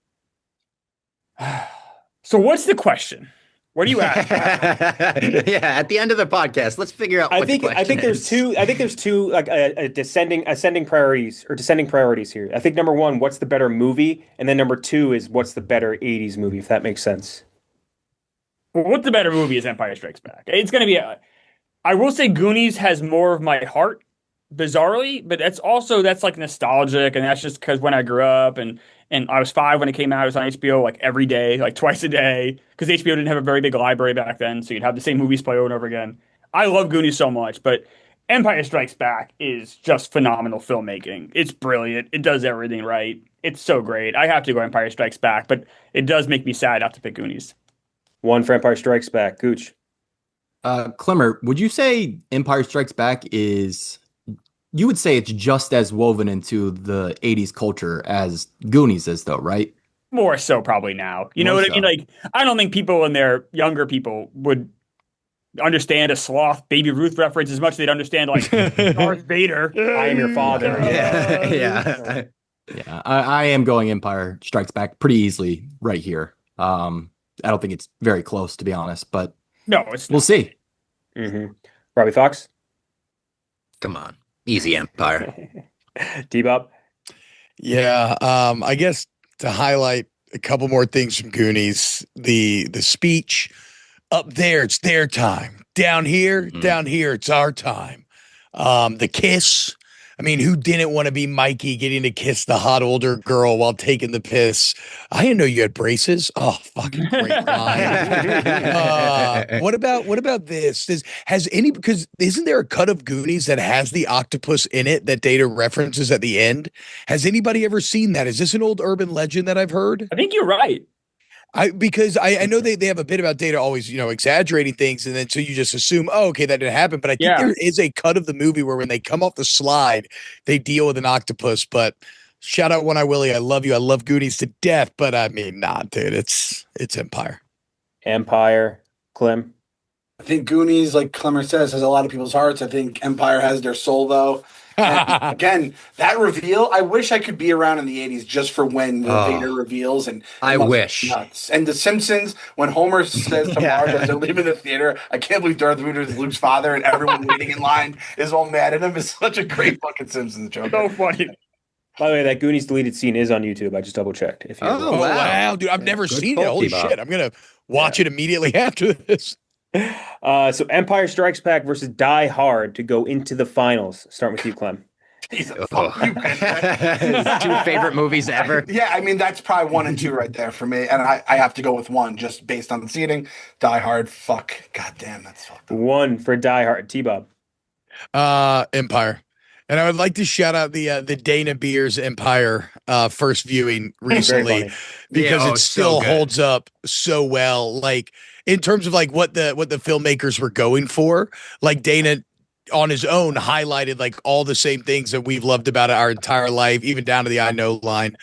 So what's the question? What are you at? Yeah, at the end of the podcast, let's figure out. I What the think there's question is. there's two like ascending priorities here. I think number one, what's the better movie, and then number two is what's the better '80s movie, if that makes sense. Well, what's the better movie is Empire Strikes Back. It's going to be I will say Goonies has more of my heart, bizarrely, but that's like nostalgic, and that's just because when I grew up and I was 5 when it came out. It was on HBO like every day, like twice a day, because HBO didn't have a very big library back then, so you'd have the same movies play over and over again. I love Goonies so much, but Empire Strikes Back is just phenomenal filmmaking. It's brilliant. It does everything right. It's so great. I have to go Empire Strikes Back, but it does make me sad not to pick Goonies. One for Empire Strikes Back. Gooch. Klemmer, would you say Empire Strikes Back is, you would say it's just as woven into the 80s culture as Goonies is, though, right? More so probably now. You know More what I mean? so. Like, I don't think people in their younger people would understand a sloth Baby Ruth reference as much as they'd understand like Darth Vader. I am your father. Yeah. Yeah, I am going Empire Strikes Back pretty easily right here. I don't think it's very close, to be honest, but No, it's we'll see. Mm-hmm. Robbie Fox. Come on, easy Empire. Tbob. Yeah, I guess to highlight a couple more things from Goonies, the speech up there, it's their time. Down here, it's our time. The kiss. I mean, who didn't want to be Mikey getting to kiss the hot older girl while taking the piss? I didn't know you had braces. Oh, fucking great line. What about this? Because isn't there a cut of Goonies that has the octopus in it that Data references at the end? Has anybody ever seen that? Is this an old urban legend that I've heard? I think you're right. Because I know they have a bit about Data always, exaggerating things, and then so you just assume, oh, okay, that didn't happen. But I think there is a cut of the movie where when they come off the slide, they deal with an octopus. But shout out One Eye Willie, I love you. I love Goonies to death, but I mean, nah, dude, it's Empire. Empire. Clem. I think Goonies, like Klemmer says, has a lot of people's hearts. I think Empire has their soul, though. And again, that reveal, I wish I could be around in the 80s just for when the Vader reveals. And I wish. Nuts. And The Simpsons, when Homer says to Marge as they're leaving the theater, I can't believe Darth Vader is Luke's father, and everyone waiting in line is all mad at him. It's such a great fucking Simpsons joke. So funny. By the way, that Goonies deleted scene is on YouTube. I just double checked. If you Oh, wow, dude, I've never seen it. Holy Tbob. shit, I'm gonna watch it immediately after this. So Empire Strikes Back versus Die Hard to go into the finals. Start with you, Clem. Two favorite movies ever. Yeah, I mean, that's probably 1 and 2 right there for me. And I have to go with 1 just based on the seating. Die Hard, fuck. God damn, that's fucked up. 1 for Die Hard. Tbob. Empire. And I would like to shout out the Dana Beers Empire first viewing recently because it still holds up so well. Like in terms of like what the filmmakers were going for, like Dana on his own highlighted like all the same things that we've loved about it our entire life, even down to the I know line.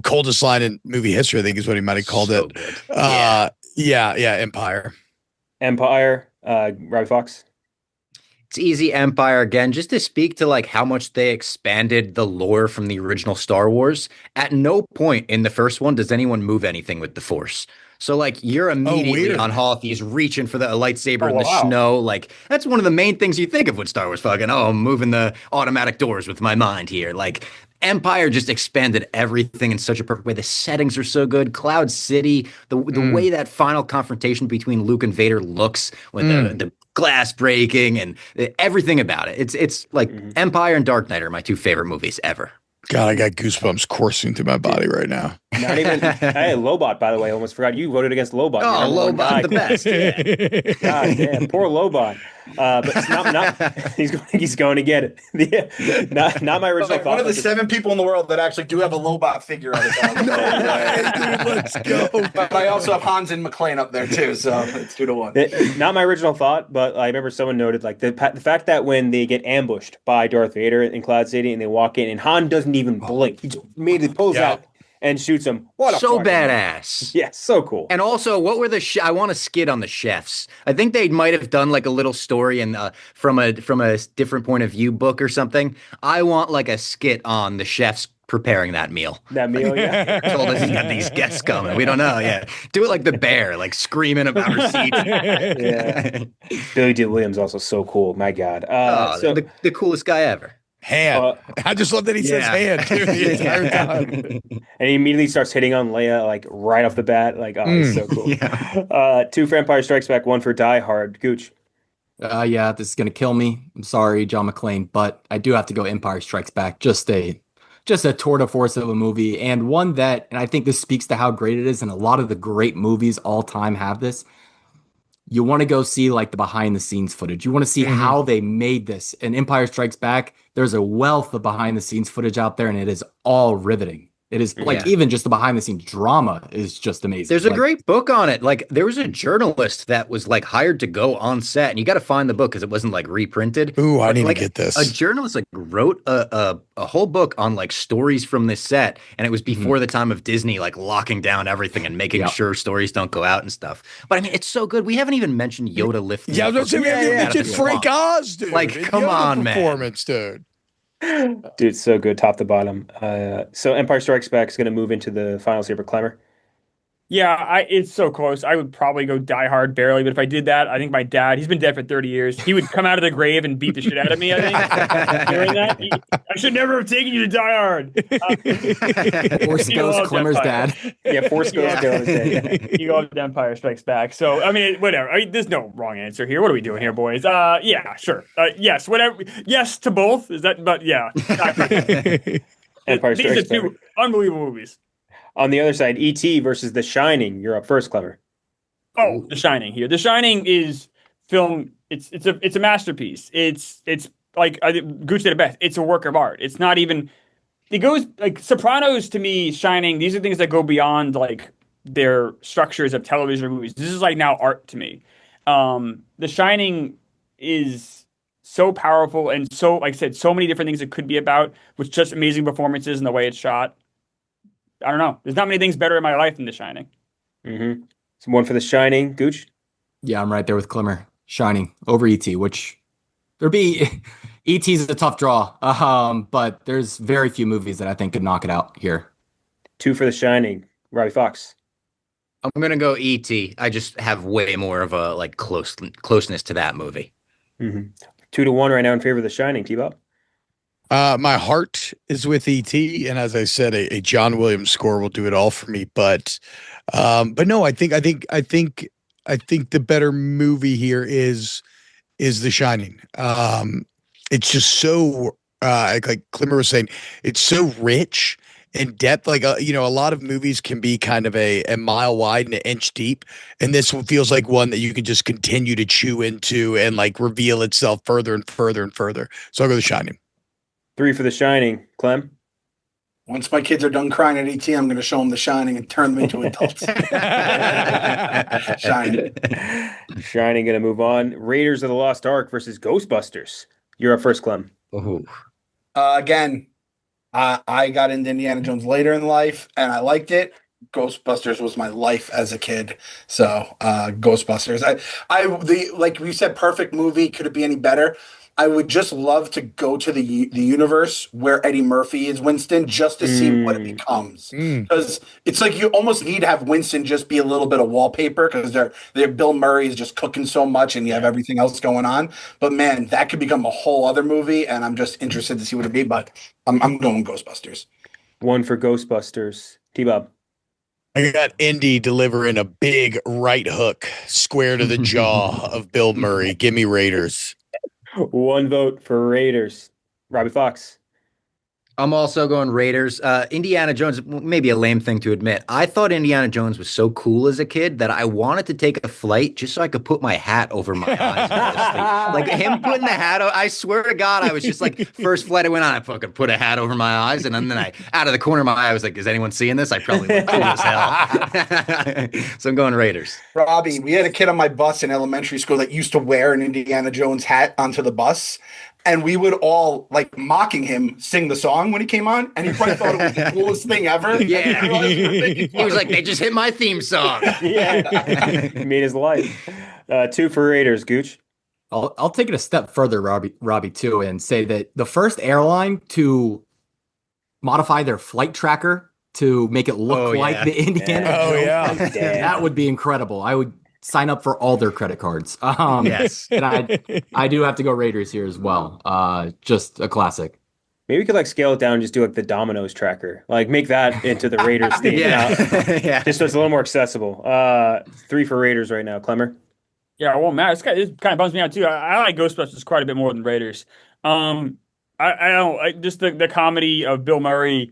Coldest line in movie history, I think is what he might have called it. Good. Yeah, Empire. Empire. Robbie Fox. It's easy Empire again, just to speak to like how much they expanded the lore from the original Star Wars. At no point in the first one does anyone move anything with the Force. So like you're immediately on Hoth, he's reaching for the lightsaber in the snow. Like that's one of the main things you think of with Star Wars. Fucking I'm moving the automatic doors with my mind here. Like Empire just expanded everything in such a perfect way. The settings are so good. Cloud City, the way that final confrontation between Luke and Vader looks with the glass breaking and everything about it. It's like Empire and Dark Knight are my 2 favorite movies ever. God, I got goosebumps coursing through my body right now. Not even. Hey, Lobot, by the way, almost forgot. You voted against Lobot. Oh, Lobot, the best. Yeah. God damn, poor Lobot. But it's not he's going to get it. Yeah, not my original Like thought. one of the 7 people in the world that actually do have a Lobot figure on it. No way, dude, let's go. But I also have Hans and McClane up there too, so it's 2-1. Not my original thought, but I remember someone noted like the fact that when they get ambushed by Darth Vader in Cloud City and they walk in and Han doesn't even blink, he just immediately pulls out and shoots him. What a so fucking badass. Yeah, so cool. And also, what were the? I want a skit on the chefs. I think they might have done like a little story and from a different point of view book or something. I want like a skit on the chefs preparing that meal. That meal, yeah. Told us he's got these guests coming. We don't know. Yeah. Do it like the bear, like screaming about receipts. Yeah. Billy D. Williams also so cool. My God. Oh, So the coolest guy ever. Hand. I just love that he says hand too, the entire time. And he immediately starts hitting on Leia like right off the bat. Like, oh, he's so cool. Yeah. 2 for Empire Strikes Back, 1 for Die Hard. Gooch. Yeah, this is gonna kill me. I'm sorry, John McClane, but I do have to go Empire Strikes Back. Just a tour de force of a movie, and one that, and I think this speaks to how great it is, and a lot of the great movies all time have this. You want to go see like the behind the scenes footage. You want to see how they made this. And Empire Strikes Back, there's a wealth of behind the scenes footage out there, and it is all riveting. It is like even just the behind the scenes drama is just amazing. There's a great book on it. Like there was a journalist that was like hired to go on set, and you got to find the book because it wasn't like reprinted. Ooh, I need like, to get this. A journalist like wrote a whole book on like stories from this set, and it was before the time of Disney like locking down everything and making sure stories don't go out and stuff. But I mean, it's so good. We haven't even mentioned Yoda lifting. Yeah, I was going to say we haven't mentioned Frank Oz, dude. Like, come on, man. Performance, dude. Dude, so good, top to bottom. So Empire Strikes Back is going to move into the finals here for Klemmer. Yeah, it's so close. I would probably go Die Hard barely, but if I did that, I think my dad, he's been dead for 30 years. He would come out of the grave and beat the shit out of me, I think. During that, I should never have taken you to Die Hard. Force Ghost, Klemmer's dad. Yeah, Force Ghost, Klemmer's dad. You go to Empire Strikes Back. So, I mean, whatever. I mean, there's no wrong answer here. What are we doing here, boys? Yeah, sure. Yes, whatever. Yes to both. Is that, but yeah. Empire These Strikes are two Back. unbelievable movies. On the other side, E.T. versus The Shining. You're up first, Klemmer. Oh, The Shining here. The Shining is film. It's a masterpiece. It's like Gooch did it best. It's a work of art. It's not even. It goes like Sopranos to me. Shining. These are things that go beyond like their structures of television or movies. This is like now art to me. The Shining is so powerful and so, like I said, so many different things it could be about with just amazing performances and the way it's shot. I don't know. There's not many things better in my life than The Shining. Mm-hmm. So 1 for The Shining. Gooch? Yeah, I'm right there with Klemmer. Shining over E.T., which there'd be E.T.'s a tough draw. But there's very few movies that I think could knock it out here. 2 for The Shining. Robbie Fox. I'm gonna go E.T. I just have way more of a like closeness to that movie. 2-1 right now in favor of The Shining. Tbob? My heart is with E.T., and as I said, a John Williams score will do it all for me. But no, I think the better movie here is The Shining. It's just so like Klemmer was saying, it's so rich in depth. Like a lot of movies can be kind of a mile wide and an inch deep, and this one feels like one that you can just continue to chew into and like reveal itself further and further and further. So I'll go The Shining. 3 for The Shining. Clem? Once my kids are done crying at ET, I'm going to show them The Shining and turn them into adults. Shining. Shining going to move on. Raiders of the Lost Ark versus Ghostbusters. You're up first, Clem. Ooh. Again, I got into Indiana Jones later in life, and I liked it. Ghostbusters was my life as a kid, so Ghostbusters. Like we said, perfect movie. Could it be any better? I would just love to go to the universe where Eddie Murphy is Winston just to see what it becomes. Because it's like you almost need to have Winston just be a little bit of wallpaper because they're Bill Murray is just cooking so much and you have everything else going on. But man, that could become a whole other movie, and I'm just interested to see what it be. But I'm going Ghostbusters. 1 for Ghostbusters. Tbob? I got Indy delivering a big right hook square to the jaw of Bill Murray. Give me Raiders. 1 vote for Raiders. Robbie Fox? I'm also going Raiders. Indiana Jones, maybe a lame thing to admit. I thought Indiana Jones was so cool as a kid that I wanted to take a flight just so I could put my hat over my eyes. Like him putting the hat I swear to God, I was just like, first flight I went on, I fucking put a hat over my eyes. And then I, out of the corner of my eye, I was like, is anyone seeing this? I probably look cool as hell. So I'm going Raiders. Robbie, we had a kid on my bus in elementary school that used to wear an Indiana Jones hat onto the bus. And we would all, like, mocking him, sing the song when he came on. And he probably thought it was the coolest thing ever. Yeah. He was like, they just hit my theme song. Yeah. Made his life. 2 for Raiders. Gooch? I'll take it a step further, Robbie, too, and say that the first airline to modify their flight tracker to make it look like the Indiana Jones flight, that would be incredible. I would sign up for all their credit cards. Yes. And I do have to go Raiders here as well. Just a classic. Maybe we could like scale it down and just do like the Domino's tracker. Like make that into the Raiders theme. Yeah. Just so it's a little more accessible. 3 for Raiders right now. Clemmer? Yeah, well, Matt, this kind of bums me out too. I like Ghostbusters quite a bit more than Raiders. I don't just the comedy of Bill Murray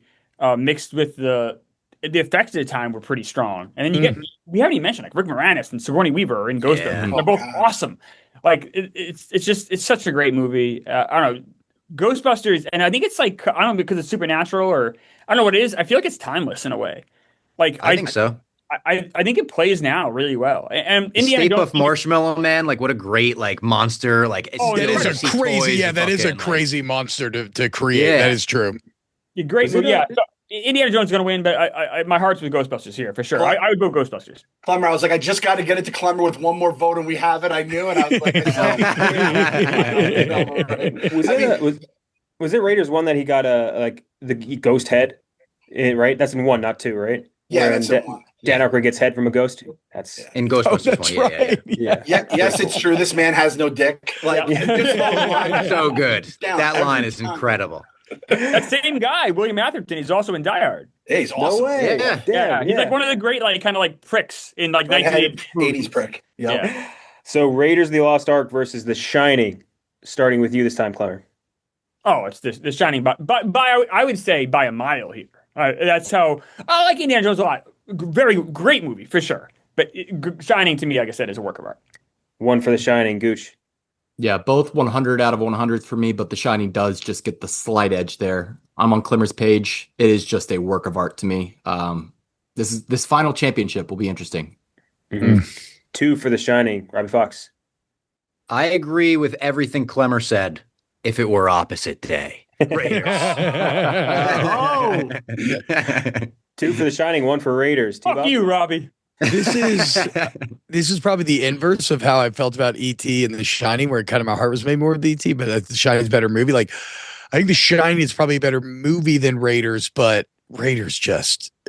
mixed with the effects at the time were pretty strong. And then we haven't even mentioned like Rick Moranis and Sigourney Weaver in Ghostbusters. Yeah. They're both awesome. Like it's such a great movie. I don't know. Ghostbusters, and I think it's like, I don't know, because it's supernatural or I don't know what it is. I feel like it's timeless in a way. Like I think so. I think it plays now really well. And Indiana Stay Jones, Puft Marshmallow Man, like what a great like monster. Like that is a crazy, that is a crazy monster to create. Yeah. That is true. Great movie. Yeah. So, Indiana Jones is going to win, but my heart's with Ghostbusters here for sure. I would go Ghostbusters. Clemmer, I was like, I just got to get it to Clemmer with one more vote, and we have it. I knew, and I was like, Was it Raiders 1 that he got like the ghost head? Right? That's in 1, not 2, right? Yeah, that's in 1. Dan Aykroyd gets head from a ghost. That's in Ghostbusters 1. Right. Yeah. Yes, it's true. This man has no dick. Like, So good. That line is incredible. That same guy, William Atherton, is also in Die Hard. Yeah, he's awesome. No way. Yeah. Yeah, he's like one of the great, like kind of like pricks in like 1980s prick. Yep. Yeah. So Raiders of the Lost Ark versus The Shining. Starting with you this time, Clemmer. Oh, it's the Shining, by I would say by a mile here. That's how I like Indiana Jones a lot. Very great movie for sure. But Shining to me, like I said, is a work of art. 1 for The Shining, Gooch. Yeah, both 100 out of 100 for me, but The Shining does just get the slight edge there. I'm on Klemmer's page. It is just a work of art to me. This final championship will be interesting. 2 for The Shining, Robbie Fox. I agree with everything Klemmer said. If it were opposite day. Raiders. 2 for The Shining, 1 for Raiders. Fuck Tbob? you, Robbie. This is probably the inverse of how I felt about E.T. and The Shining, where kind of my heart was made more with E.T., but The Shining's a better movie. Like, I think The Shining is probably a better movie than Raiders, but Raiders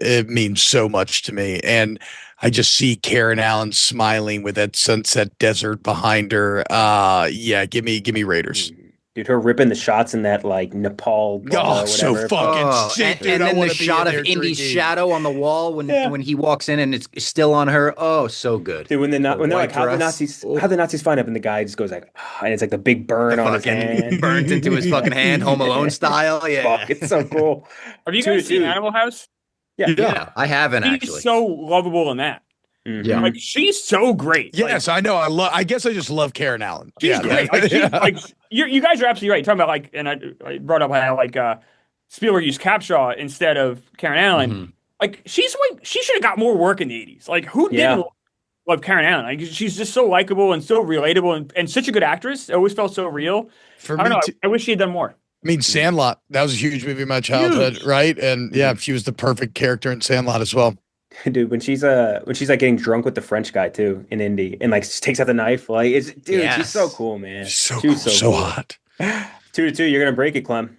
it means so much to me. And I just see Karen Allen smiling with that sunset desert behind her. Yeah, give me Raiders. Dude, her ripping the shots in that like Nepal. So fucking sick, dude. And then the shot of Indy's shadow on the wall when he walks in and it's still on her. Oh, so good. Dude, when they're like how the Nazis find up and the guy just goes like, and it's like the big burn on his hand, burns into his fucking hand, Home Alone style. Yeah, fuck, it's so cool. Have you guys seen Animal House? Yeah, I haven't She's actually. so lovable in that. Yeah, like she's so great. Yes, I know. I guess I just love Karen Allen. She's great. Like, you guys are absolutely right. Talking about like, and I brought up how like Spielberg used Capshaw instead of Karen Allen. Like she should have got more work in the 80s. Like who didn't love Karen Allen? Like she's just so likable and so relatable and such a good actress. It always felt so real. I don't know. I wish she had done more. I mean, Sandlot. That was a huge movie in my childhood, right? And yeah, she was the perfect character in Sandlot as well. Dude, when she's like getting drunk with the French guy too in Indy and like just takes out the knife, like she's so cool, man. So cool, so hot. 2-2, you're gonna break it, Clem.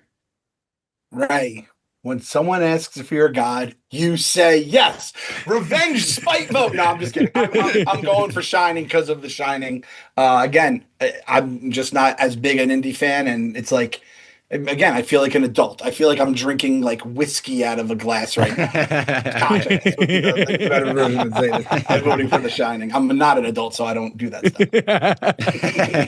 Right. When someone asks if you're a god, you say yes. Revenge, spite, vote. No, I'm just kidding. I'm going for Shining because of The Shining. Again, I'm just not as big an indie fan, and it's like, again, I feel like an adult. I feel like I'm drinking like whiskey out of a glass right now. Better version would say this. I'm voting for The Shining. I'm not an adult, so I don't do that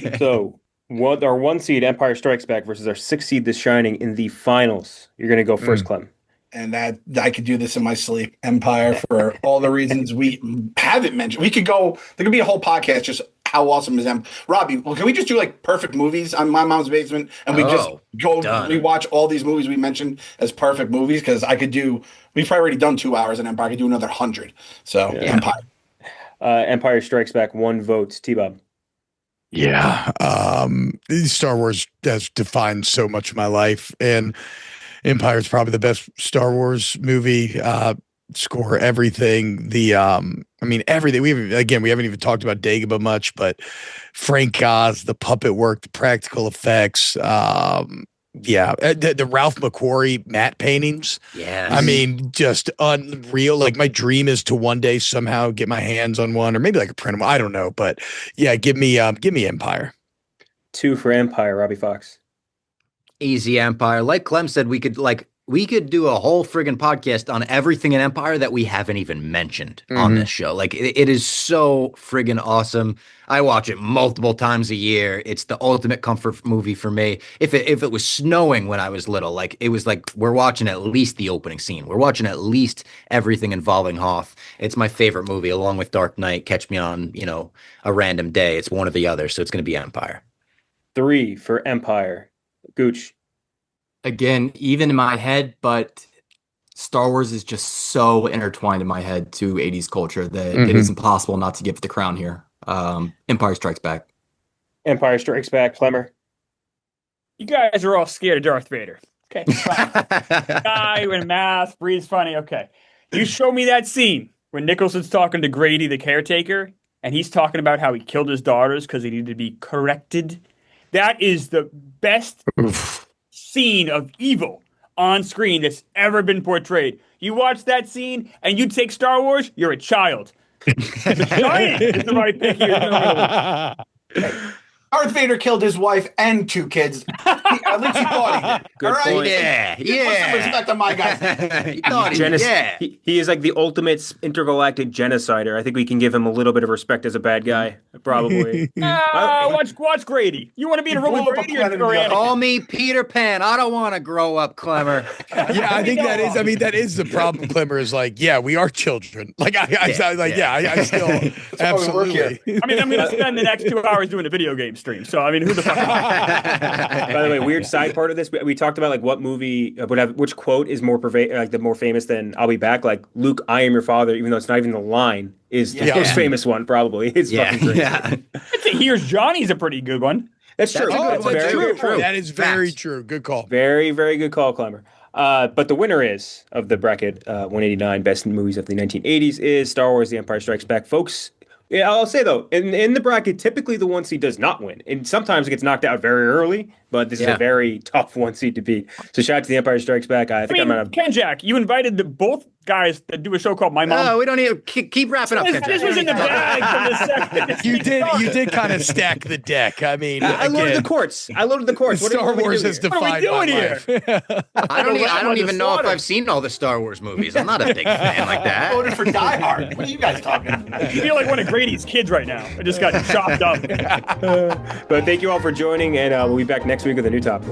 stuff. So, our 1 seed Empire Strikes Back versus our 6 seed The Shining in the finals. You're going to go first, Clem. And that I could do this in my sleep. Empire for all the reasons we haven't mentioned. We could go. There could be a whole podcast just how awesome is Empire. Robbie, well, can we just do like perfect movies on My Mom's Basement and we just go rewatch all these movies we mentioned as perfect movies? Because I could do. We've probably already done 2 hours in Empire. I could do another 100. So Empire. Empire Strikes Back, 1 vote. Tbob. Yeah. Star Wars has defined so much of my life, and Empire is probably the best Star Wars movie. Score, everything. Everything. We haven't even talked about Dagobah much, but Frank Oz, the puppet work, the practical effects, Yeah, the Ralph McQuarrie matte paintings. Yeah. I mean, just unreal. Like my dream is to one day somehow get my hands on one, or maybe like a print of one. I don't know, but yeah, give me Empire. 2 for Empire, Robbie Fox. Easy Empire. Like Clem said, we could do a whole friggin' podcast on everything in Empire that we haven't even mentioned on this show. Like it is so friggin' awesome. I watch it multiple times a year. It's the ultimate comfort movie for me. If it was snowing when I was little, like it was like we're watching at least the opening scene. We're watching at least everything involving Hoth. It's my favorite movie, along with Dark Knight. Catch me on, a random day. It's one or the other, so it's going to be Empire. 3 for Empire. Gooch. Again, even in my head, but Star Wars is just so intertwined in my head to 80s culture that it is impossible not to give it the crown here. Empire Strikes Back. Empire Strikes Back. Clemmer. You guys are all scared of Darth Vader. Okay. Guy in math, breathes funny. Okay. You show me that scene when Nicholson's talking to Grady, the caretaker, and he's talking about how he killed his daughters because they needed to be corrected. That is the best scene of evil on screen that's ever been portrayed. You watch that scene and you take Star Wars, you're a child. The Giant is the right pick here. Darth Vader killed his wife and 2 kids. At least he thought he did. Good All right? point. Yeah. Put some respect on my guys. He is like the ultimate intergalactic genocider. I think we can give him a little bit of respect as a bad guy, probably. Watch Grady. You want to be in a room with Grady or Anakin? Call me Peter Pan. I don't want to grow up, Clemmer. Yeah, I think that is the problem. Clemmer is like, yeah, we are children. Like I still absolutely. I mean, I'm going to spend the next 2 hours doing a video game stream. So I mean, who the fuck? By the way, weird side part of this, we talked about like what movie would have which quote is more the more famous than "I'll be back." Like Luke, I am your father, even though it's not even the line, is the most famous one probably. It's fucking great. Yeah. I'd say "Here's Johnny's" a pretty good one. That's true. That's very true. That is very true. Good call. Very, very good call, Clemmer. But the winner is of the bracket 189 best movies of the 1980s is Star Wars: The Empire Strikes Back, folks. Yeah, I'll say though, in the bracket, typically the 1 seed does not win, and sometimes it gets knocked out very early. But this is a very tough 1 seed to beat. So shout out to The Empire Strikes Back. I think I'm gonna. Kenjac, you invited both guys that do a show called My Mom. No, we don't need to keep wrapping up. This was in the bag from the second. You did kind of stack the deck. I mean, I loaded the courts. Star Wars has defined my life. I don't even know if I've seen all the Star Wars movies. I'm not a big fan like that. I voted for Die Hard. What are you guys talking about? I feel like one of Grady's kids right now. I just got chopped up. But thank you all for joining, and we'll be back next week with a new topic.